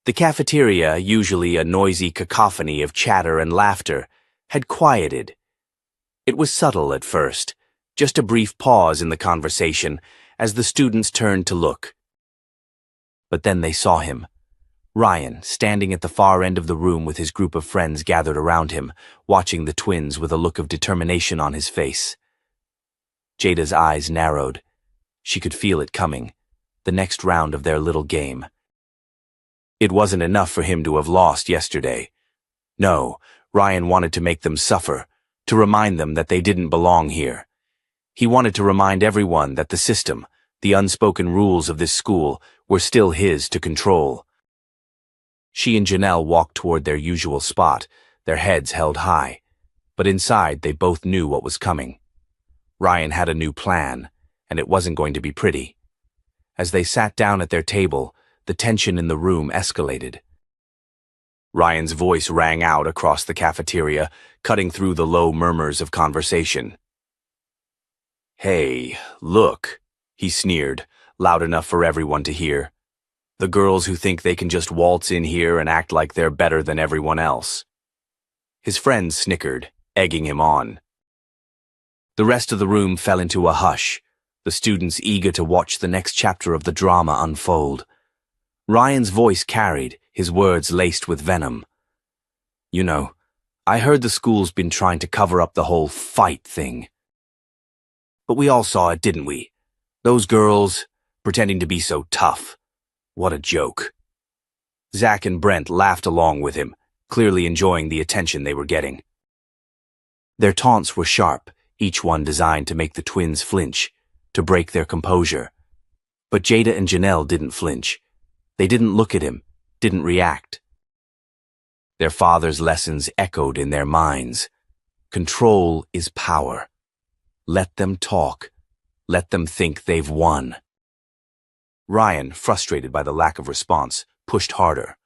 The cafeteria, usually a noisy cacophony of chatter and laughter, had quieted. It was subtle at first, just a brief pause in the conversation as the students turned to look. But then they saw him. Ryan, standing at the far end of the room with his group of friends gathered around him, watching the twins with a look of determination on his face. Jada's eyes narrowed. She could feel it coming, the next round of their little game. It wasn't enough for him to have lost yesterday. No, Ryan wanted to make them suffer, to remind them that they didn't belong here. He wanted to remind everyone that the system, the unspoken rules of this school, were still his to control. She and Janelle walked toward their usual spot, their heads held high, but inside they both knew what was coming. Ryan had a new plan, and it wasn't going to be pretty. As they sat down at their table, the tension in the room escalated. Ryan's voice rang out across the cafeteria, cutting through the low murmurs of conversation. "Hey, look," he sneered, loud enough for everyone to hear. "The girls who think they can just waltz in here and act like they're better than everyone else." His friends snickered, egging him on. The rest of the room fell into a hush, the students eager to watch the next chapter of the drama unfold. Ryan's voice carried, his words laced with venom. "You know, I heard the school's been trying to cover up the whole fight thing. But we all saw it, didn't we? Those girls, pretending to be so tough. What a joke." Zach and Brent laughed along with him, clearly enjoying the attention they were getting. Their taunts were sharp, each one designed to make the twins flinch, to break their composure. But Jada and Janelle didn't flinch. They didn't look at him, didn't react. Their father's lessons echoed in their minds. Control is power. Let them talk. Let them think they've won. Ryan, frustrated by the lack of response, pushed harder.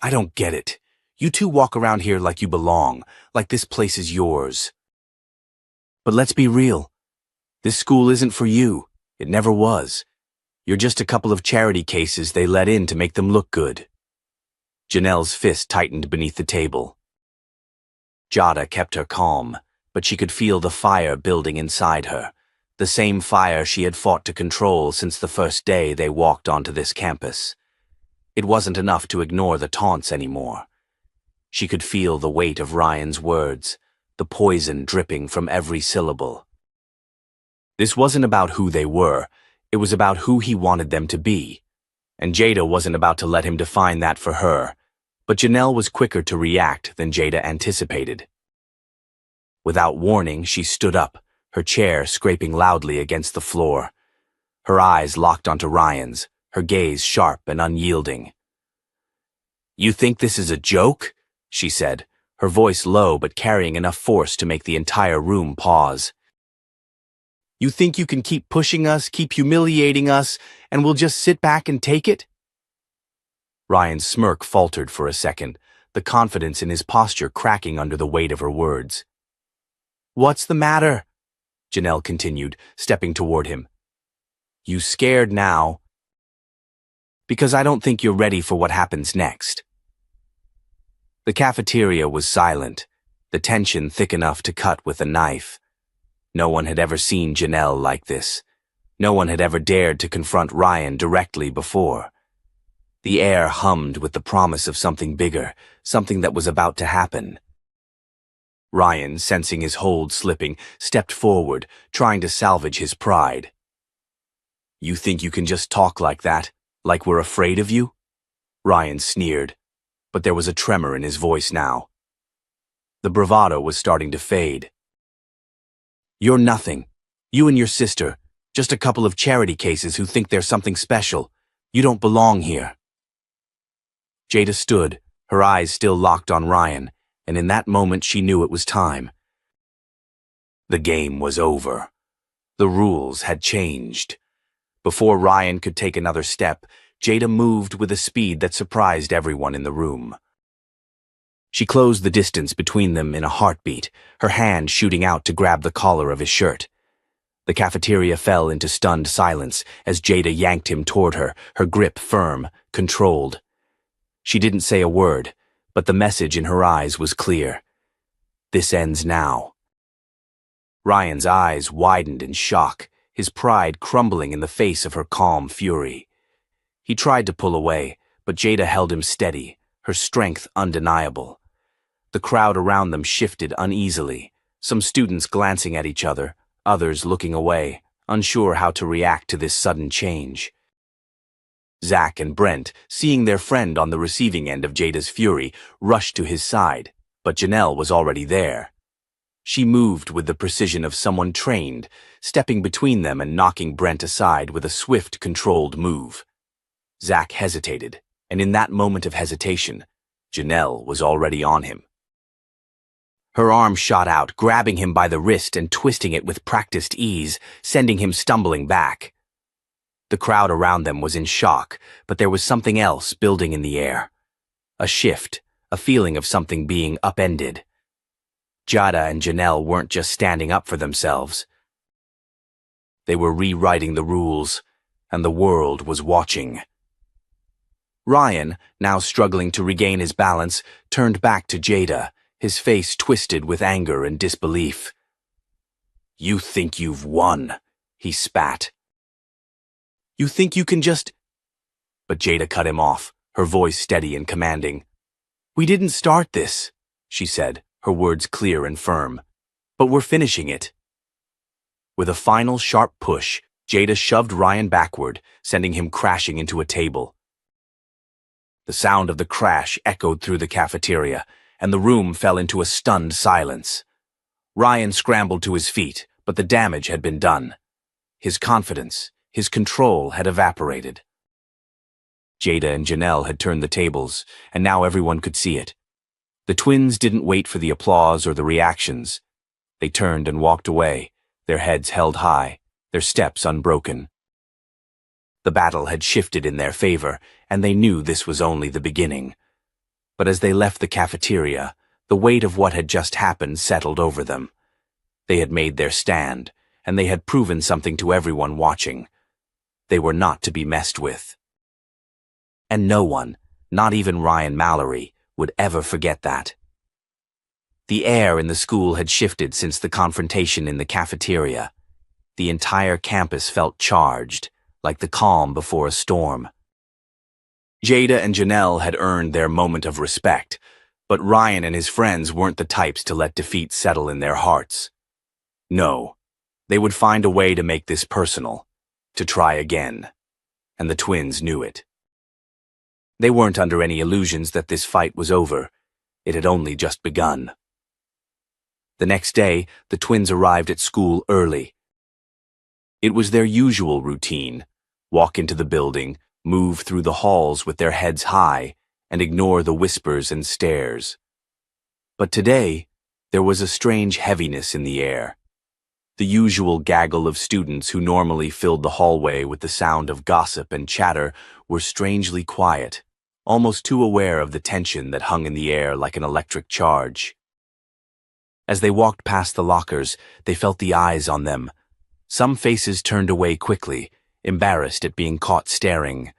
"I don't get it. You two walk around here like you belong, like this place is yours. But let's be real. This school isn't for you. It never was. You're just a couple of charity cases they let in to make them look good." Janelle's fist tightened beneath the table. Jada kept her calm, but she could feel the fire building inside her, the same fire she had fought to control since the first day they walked onto this campus. It wasn't enough to ignore the taunts anymore. She could feel the weight of Ryan's words, the poison dripping from every syllable. This wasn't about who they were, it was about who he wanted them to be. And Jada wasn't about to let him define that for her, but Janelle was quicker to react than Jada anticipated. Without warning, she stood up, her chair scraping loudly against the floor. Her eyes locked onto Ryan's, her gaze sharp and unyielding. "You think this is a joke?" she said, her voice low but carrying enough force to make the entire room pause. "You think you can keep pushing us, keep humiliating us, and we'll just sit back and take it?" Ryan's smirk faltered for a second, the confidence in his posture cracking under the weight of her words. "What's the matter?" Janelle continued, stepping toward him. "You scared now?" "Because I don't think you're ready for what happens next." The cafeteria was silent, the tension thick enough to cut with a knife. No one had ever seen Janelle like this. No one had ever dared to confront Ryan directly before. The air hummed with the promise of something bigger, something that was about to happen. Ryan, sensing his hold slipping, stepped forward, trying to salvage his pride. "You think you can just talk like that, like we're afraid of you?" Ryan sneered, but there was a tremor in his voice now. The bravado was starting to fade. "You're nothing. You and your sister, just a couple of charity cases who think they're something special. You don't belong here." Jada stood, her eyes still locked on Ryan, and in that moment she knew it was time. The game was over. The rules had changed. Before Ryan could take another step, Jada moved with a speed that surprised everyone in the room. She closed the distance between them in a heartbeat, her hand shooting out to grab the collar of his shirt. The cafeteria fell into stunned silence as Jada yanked him toward her, her grip firm, controlled. She didn't say a word, but the message in her eyes was clear. This ends now. Ryan's eyes widened in shock, his pride crumbling in the face of her calm fury. He tried to pull away, but Jada held him steady, her strength undeniable. The crowd around them shifted uneasily, some students glancing at each other, others looking away, unsure how to react to this sudden change. Zach and Brent, seeing their friend on the receiving end of Jada's fury, rushed to his side, but Janelle was already there. She moved with the precision of someone trained, stepping between them and knocking Brent aside with a swift, controlled move. Zach hesitated, and in that moment of hesitation, Janelle was already on him. Her arm shot out, grabbing him by the wrist and twisting it with practiced ease, sending him stumbling back. The crowd around them was in shock, but there was something else building in the air. A shift, a feeling of something being upended. Jada and Janelle weren't just standing up for themselves. They were rewriting the rules, and the world was watching. Ryan, now struggling to regain his balance, turned back to Jada, his face twisted with anger and disbelief. "You think you've won," he spat. "You think you can just—" But Jada cut him off, her voice steady and commanding. "We didn't start this," she said, her words clear and firm. "But we're finishing it." With a final sharp push, Jada shoved Ryan backward, sending him crashing into a table. The sound of the crash echoed through the cafeteria, and the room fell into a stunned silence. Ryan scrambled to his feet, but the damage had been done. His confidence, his control had evaporated. Jada and Janelle had turned the tables, and now everyone could see it. The twins didn't wait for the applause or the reactions. They turned and walked away, their heads held high, their steps unbroken. The battle had shifted in their favor, and they knew this was only the beginning. But as they left the cafeteria, the weight of what had just happened settled over them. They had made their stand, and they had proven something to everyone watching. They were not to be messed with. And no one, not even Ryan Mallory, would ever forget that. The air in the school had shifted since the confrontation in the cafeteria. The entire campus felt charged, like the calm before a storm. Jada and Janelle had earned their moment of respect, But Ryan and his friends weren't the types to let defeat settle in their hearts. No, they would find a way to make this personal, to try again. And the twins knew it. They weren't under any illusions that this fight was over. It had only just begun. The next day, the twins arrived at school early. It was their usual routine: walk into the building, move through the halls with their heads high, and ignore the whispers and stares. But today, there was a strange heaviness in the air. The usual gaggle of students who normally filled the hallway with the sound of gossip and chatter were strangely quiet, almost too aware of the tension that hung in the air like an electric charge. As they walked past the lockers, they felt the eyes on them. Some faces turned away quickly, embarrassed at being caught staring.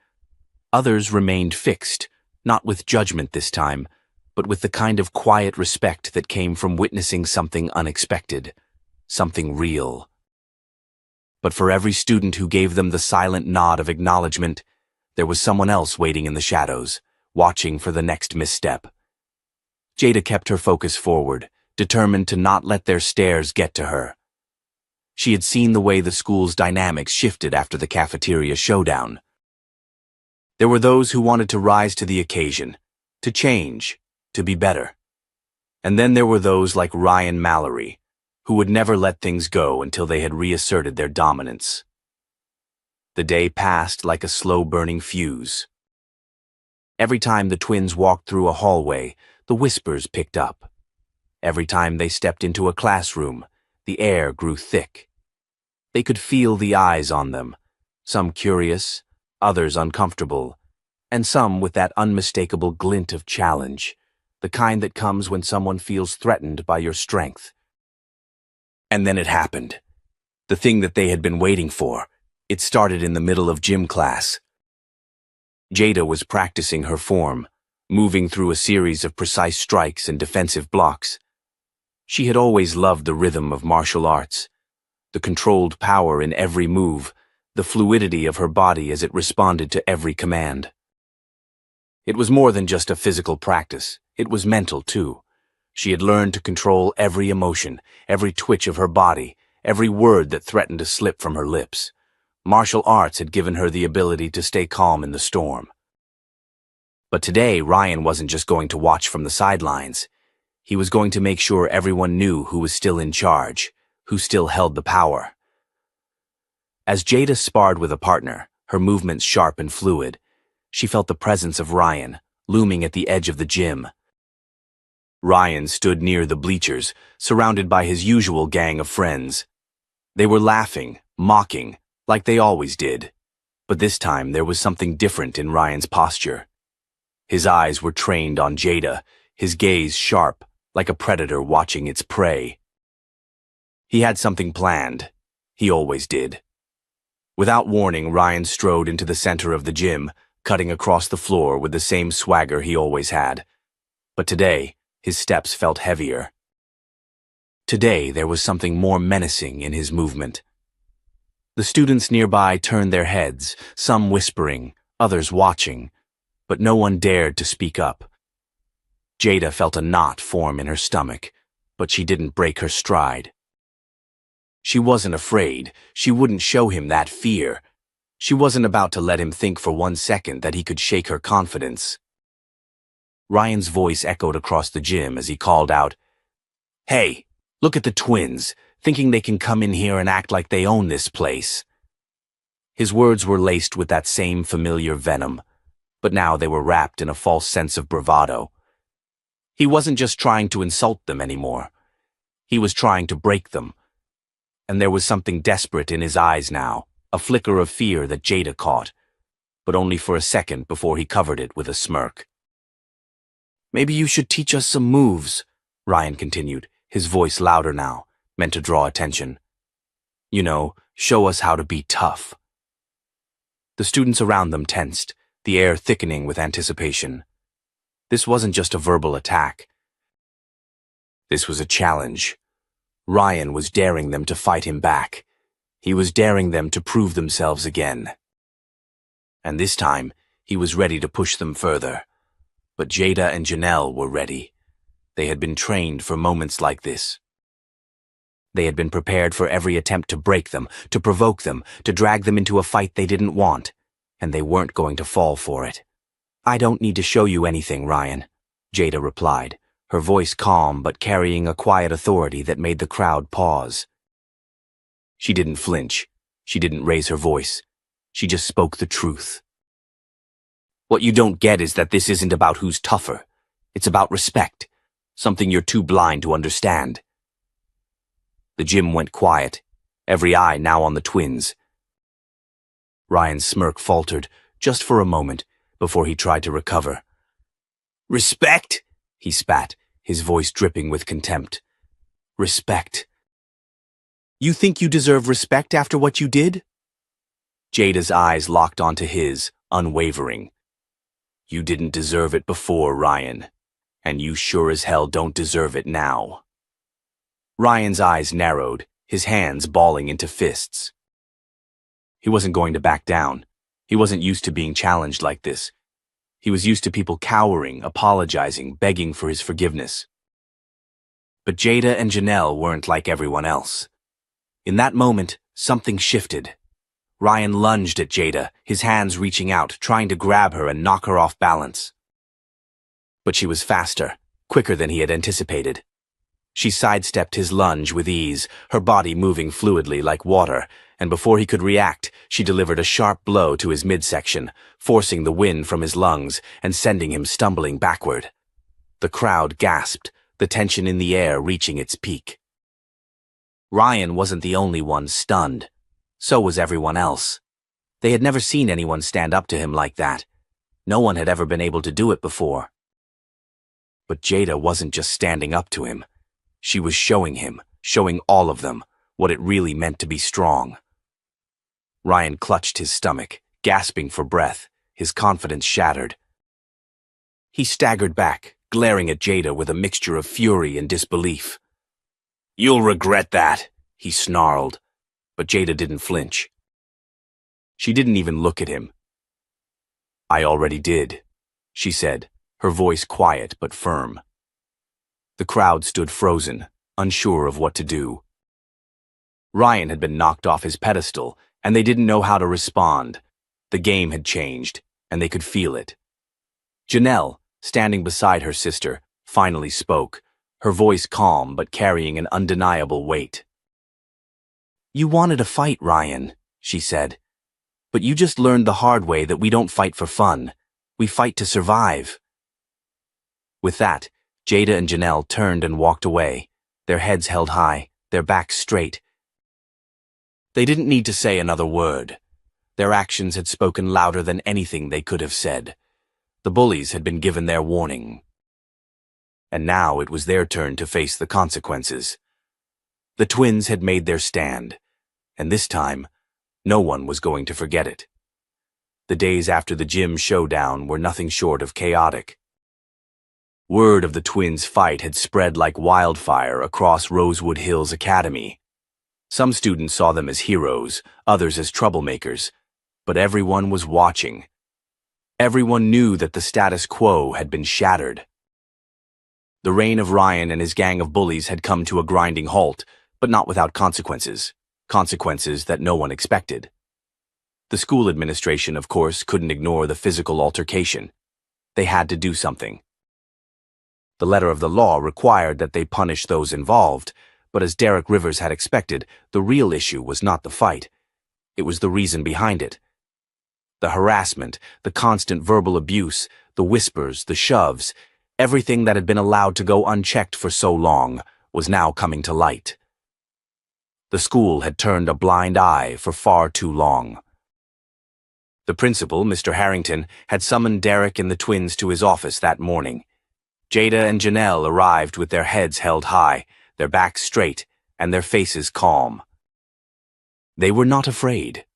Others remained fixed, not with judgment this time, but with the kind of quiet respect that came from witnessing something unexpected, something real. But for every student who gave them the silent nod of acknowledgement, there was someone else waiting in the shadows, watching for the next misstep. Jada kept her focus forward, determined to not let their stares get to her. She had seen the way the school's dynamics shifted after the cafeteria showdown. There were those who wanted to rise to the occasion, to change, to be better. And then there were those like Ryan Mallory, who would never let things go until they had reasserted their dominance. The day passed like a slow-burning fuse. Every time the twins walked through a hallway, the whispers picked up. Every time they stepped into a classroom, the air grew thick. They could feel the eyes on them, some curious, others uncomfortable, and some with that unmistakable glint of challenge, the kind that comes when someone feels threatened by your strength. And then it happened. The thing that they had been waiting for. It started in the middle of gym class. Jada was practicing her form, moving through a series of precise strikes and defensive blocks. She had always loved the rhythm of martial arts, the controlled power in every move, the fluidity of her body as it responded to every command. It was more than just a physical practice, it was mental too. She had learned to control every emotion, every twitch of her body, every word that threatened to slip from her lips. Martial arts had given her the ability to stay calm in the storm. But today, Ryan wasn't just going to watch from the sidelines. He was going to make sure everyone knew who was still in charge, who still held the power. As Jada sparred with a partner, her movements sharp and fluid, she felt the presence of Ryan, looming at the edge of the gym. Ryan stood near the bleachers, surrounded by his usual gang of friends. They were laughing, mocking, like they always did. But this time there was something different in Ryan's posture. His eyes were trained on Jada, his gaze sharp, like a predator watching its prey. He had something planned. He always did. Without warning, Ryan strode into the center of the gym, cutting across the floor with the same swagger he always had. But today, his steps felt heavier. Today, there was something more menacing in his movement. The students nearby turned their heads, some whispering, others watching, but no one dared to speak up. Jada felt a knot form in her stomach, but she didn't break her stride. She wasn't afraid. She wouldn't show him that fear. She wasn't about to let him think for 1 second that he could shake her confidence. Ryan's voice echoed across the gym as he called out, "Hey, look at the twins, thinking they can come in here and act like they own this place." His words were laced with that same familiar venom, but now they were wrapped in a false sense of bravado. He wasn't just trying to insult them anymore. He was trying to break them. And there was something desperate in his eyes now, a flicker of fear that Jada caught, but only for a second before he covered it with a smirk. "Maybe you should teach us some moves," Ryan continued, his voice louder now, meant to draw attention. "You know, show us how to be tough." The students around them tensed, the air thickening with anticipation. This wasn't just a verbal attack. This was a challenge. Ryan was daring them to fight him back. He was daring them to prove themselves again. And this time, he was ready to push them further. But Jada and Janelle were ready. They had been trained for moments like this. They had been prepared for every attempt to break them, to provoke them, to drag them into a fight they didn't want, and they weren't going to fall for it. "I don't need to show you anything, Ryan," Jada replied, her voice calm but carrying a quiet authority that made the crowd pause. She didn't flinch. She didn't raise her voice. She just spoke the truth. "What you don't get is that this isn't about who's tougher. It's about respect, something you're too blind to understand." The gym went quiet, every eye now on the twins. Ryan's smirk faltered, just for a moment, before he tried to recover. "Respect?" he spat, his voice dripping with contempt. "Respect? You think you deserve respect after what you did?" Jada's eyes locked onto his, unwavering. "You didn't deserve it before, Ryan, and you sure as hell don't deserve it now." Ryan's eyes narrowed, his hands balling into fists. He wasn't going to back down. He wasn't used to being challenged like this. He was used to people cowering, apologizing, begging for his forgiveness. But Jada and Janelle weren't like everyone else. In that moment, something shifted. Ryan lunged at Jada, his hands reaching out, trying to grab her and knock her off balance. But she was faster, quicker than he had anticipated. She sidestepped his lunge with ease, her body moving fluidly like water, and before he could react, she delivered a sharp blow to his midsection, forcing the wind from his lungs and sending him stumbling backward. The crowd gasped, the tension in the air reaching its peak. Ryan wasn't the only one stunned. So was everyone else. They had never seen anyone stand up to him like that. No one had ever been able to do it before. But Jada wasn't just standing up to him. She was showing him, showing all of them, what it really meant to be strong. Ryan clutched his stomach, gasping for breath, his confidence shattered. He staggered back, glaring at Jada with a mixture of fury and disbelief. "You'll regret that," he snarled, but Jada didn't flinch. She didn't even look at him. "I already did," she said, her voice quiet but firm. The crowd stood frozen, unsure of what to do. Ryan had been knocked off his pedestal, and they didn't know how to respond. The game had changed, and they could feel it. Janelle, standing beside her sister, finally spoke, her voice calm but carrying an undeniable weight. "You wanted a fight, Ryan," she said. "But you just learned the hard way that we don't fight for fun. We fight to survive." With that, Jada and Janelle turned and walked away, their heads held high, their backs straight. They didn't need to say another word. Their actions had spoken louder than anything they could have said. The bullies had been given their warning. And now it was their turn to face the consequences. The twins had made their stand, and this time, no one was going to forget it. The days after the gym showdown were nothing short of chaotic. Word of the twins' fight had spread like wildfire across Rosewood Hills Academy. Some students saw them as heroes, others as troublemakers, but everyone was watching. Everyone knew that the status quo had been shattered. The reign of Ryan and his gang of bullies had come to a grinding halt, but not without consequences. Consequences that no one expected. The school administration, of course, couldn't ignore the physical altercation. They had to do something. The letter of the law required that they punish those involved, but as Derek Rivers had expected, the real issue was not the fight. It was the reason behind it. The harassment, the constant verbal abuse, the whispers, the shoves, everything that had been allowed to go unchecked for so long was now coming to light. The school had turned a blind eye for far too long. The principal, Mr. Harrington, had summoned Derek and the twins to his office that morning. Jada and Janelle arrived with their heads held high, their backs straight, and their faces calm. They were not afraid.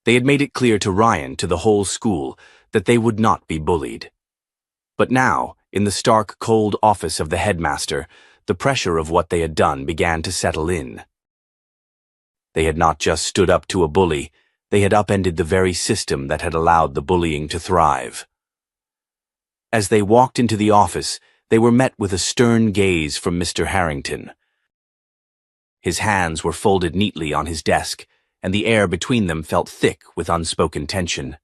They had made it clear to Ryan, to the whole school, that they would not be bullied. But now, in the stark, cold office of the headmaster, the pressure of what they had done began to settle in. They had not just stood up to a bully, they had upended the very system that had allowed the bullying to thrive. As they walked into the office, They were met with a stern gaze from Mr. Harrington. His hands were folded neatly on his desk, and the air between them felt thick with unspoken tension.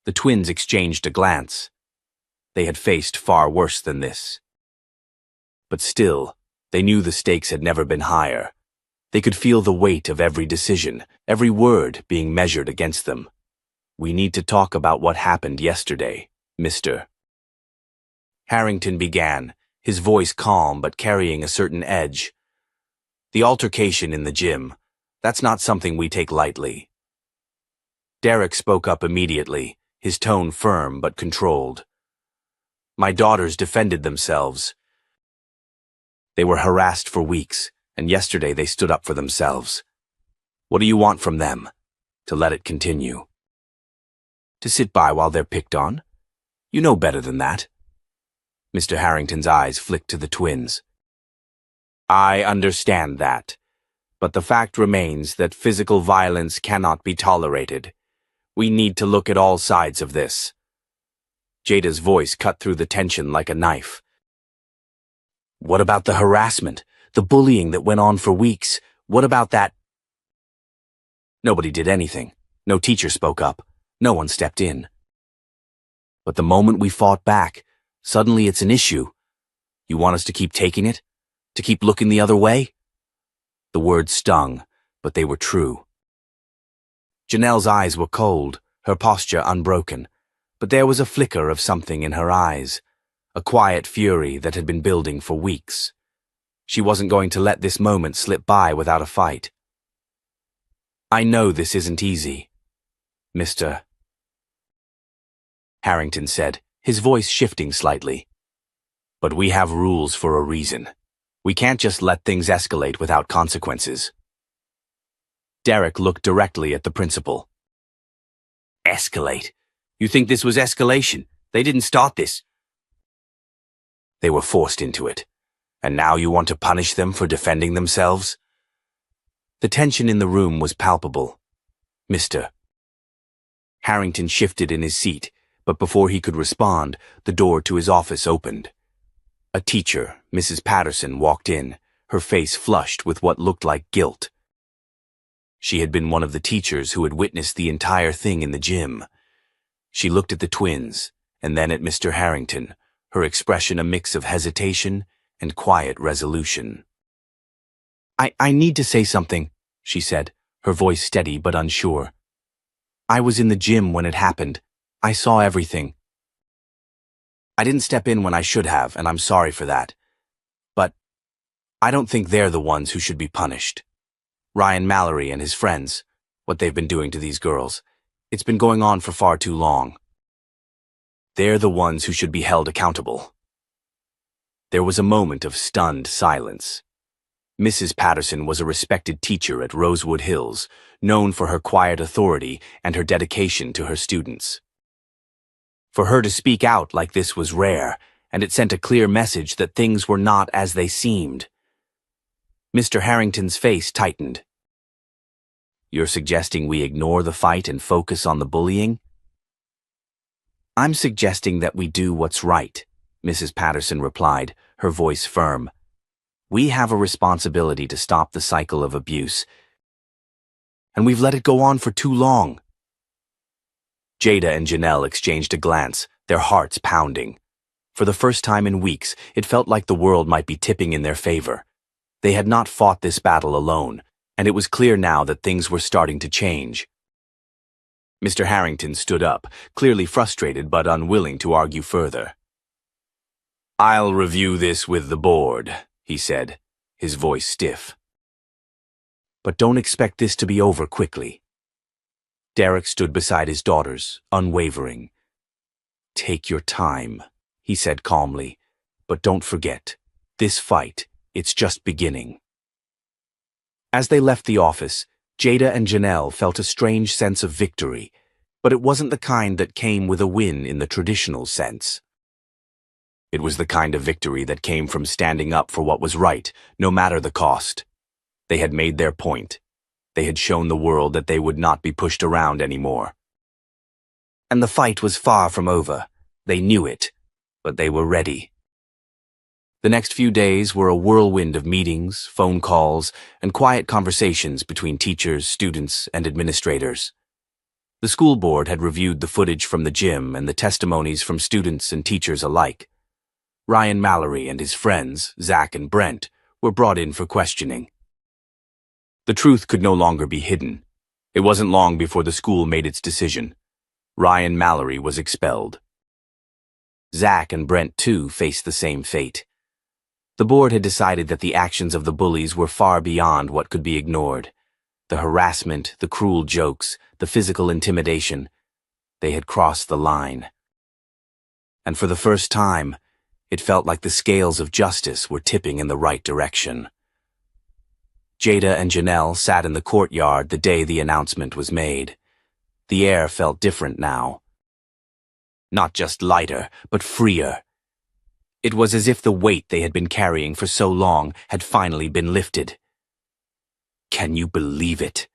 The twins exchanged a glance. They had faced far worse than this. But still, they knew the stakes had never been higher. They could feel the weight of every decision, every word being measured against them. "We need to talk about what happened yesterday, Mr. Harrington began, his voice calm but carrying a certain edge. "The altercation in the gym, that's not something we take lightly." Derek spoke up immediately, his tone firm but controlled. "My daughters defended themselves. They were harassed for weeks, and yesterday they stood up for themselves. What do you want from them? To let it continue? To sit by while they're picked on? You know better than that." Mr. Harrington's eyes flicked to the twins. "I understand that, but the fact remains that physical violence cannot be tolerated. We need to look at all sides of this." Jada's voice cut through the tension like a knife. "What about the harassment, the bullying that went on for weeks? What about that?" Nobody did anything. No teacher spoke up. No one stepped in. But the moment we fought back, suddenly it's an issue. You want us to keep taking it? To keep looking the other way? The words stung, but they were true. Janelle's eyes were cold, her posture unbroken, but there was a flicker of something in her eyes, a quiet fury that had been building for weeks. She wasn't going to let this moment slip by without a fight. "I know this isn't easy, Mr. Harrington said, his voice shifting slightly. "But we have rules for a reason. We can't just let things escalate without consequences." Derek looked directly at the principal. "Escalate? You think this was escalation? They didn't start this." "They were forced into it. And now you want to punish them for defending themselves?" The tension in the room was palpable. "Mr. Harrington shifted in his seat, but before he could respond, the door to his office opened. A teacher, Mrs. Patterson, walked in, her face flushed with what looked like guilt. She had been one of the teachers who had witnessed the entire thing in the gym. She looked at the twins, and then at Mr. Harrington, her expression a mix of hesitation and quiet resolution. I need to say something," she said, her voice steady but unsure. "I was in the gym when it happened. I saw everything. I didn't step in when I should have, and I'm sorry for that. But I don't think they're the ones who should be punished. Ryan Mallory and his friends, what they've been doing to these girls, it's been going on for far too long. They're the ones who should be held accountable." There was a moment of stunned silence. Mrs. Patterson was a respected teacher at Rosewood Hills, known for her quiet authority and her dedication to her students. For her to speak out like this was rare, and it sent a clear message that things were not as they seemed. Mr. Harrington's face tightened. "You're suggesting we ignore the fight and focus on the bullying?" "I'm suggesting that we do what's right," Mrs. Patterson replied, her voice firm. "We have a responsibility to stop the cycle of abuse, and we've let it go on for too long." Jada and Janelle exchanged a glance, their hearts pounding. For the first time in weeks, it felt like the world might be tipping in their favor. They had not fought this battle alone, and it was clear now that things were starting to change. Mr. Harrington stood up, clearly frustrated but unwilling to argue further. "I'll review this with the board," he said, his voice stiff. "But don't expect this to be over quickly." Derek stood beside his daughters, unwavering. "Take your time," he said calmly, "but don't forget, this fight, it's just beginning." As they left the office, Jada and Janelle felt a strange sense of victory, but it wasn't the kind that came with a win in the traditional sense. It was the kind of victory that came from standing up for what was right, no matter the cost. They had made their point. They had shown the world that they would not be pushed around anymore. And the fight was far from over. They knew it, but they were ready. The next few days were a whirlwind of meetings, phone calls, and quiet conversations between teachers, students, and administrators. The school board had reviewed the footage from the gym and the testimonies from students and teachers alike. Ryan Mallory and his friends, Zach and Brent, were brought in for questioning. The truth could no longer be hidden. It wasn't long before the school made its decision. Ryan Mallory was expelled. Zach and Brent, too, faced the same fate. The board had decided that the actions of the bullies were far beyond what could be ignored. The harassment, the cruel jokes, the physical intimidation, they had crossed the line. And for the first time, it felt like the scales of justice were tipping in the right direction. Jada and Janelle sat in the courtyard the day the announcement was made. The air felt different now. Not just lighter, but freer. It was as if the weight they had been carrying for so long had finally been lifted. "Can you believe it?"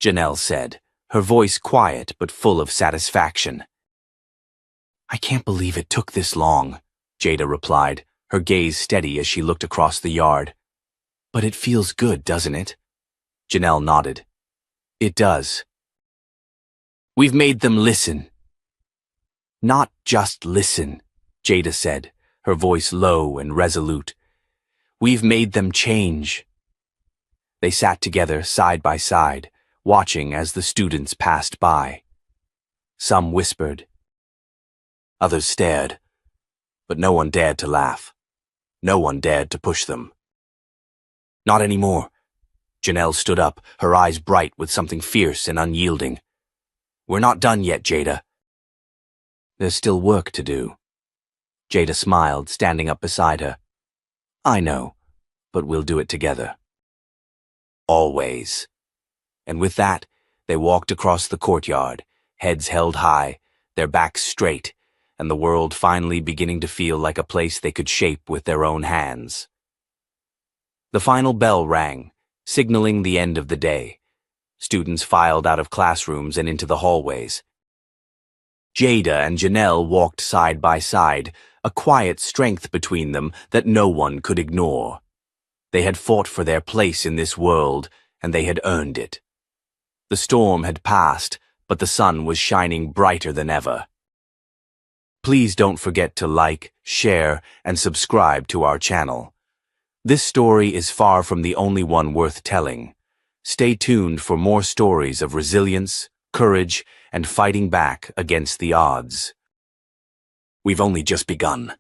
Janelle said, her voice quiet but full of satisfaction. "I can't believe it took this long," Jada replied, her gaze steady as she looked across the yard. "But it feels good, doesn't it?" Janelle nodded. "It does. We've made them listen." "Not just listen," Jada said, her voice low and resolute. "We've made them change." They sat together side by side, watching as the students passed by. Some whispered. Others stared, but no one dared to laugh. No one dared to push them. "Not anymore." Janelle stood up, her eyes bright with something fierce and unyielding. "We're not done yet, Jada." "There's still work to do." Jada smiled, standing up beside her. "I know, but we'll do it together." Always. And with that, they walked across the courtyard, heads held high, their backs straight, and the world finally beginning to feel like a place they could shape with their own hands. The final bell rang, signaling the end of the day. Students filed out of classrooms and into the hallways. Jada and Janelle walked side by side, a quiet strength between them that no one could ignore. They had fought for their place in this world, and they had earned it. The storm had passed, but the sun was shining brighter than ever. Please don't forget to like, share, and subscribe to our channel. This story is far from the only one worth telling. Stay tuned for more stories of resilience, courage, and fighting back against the odds. We've only just begun.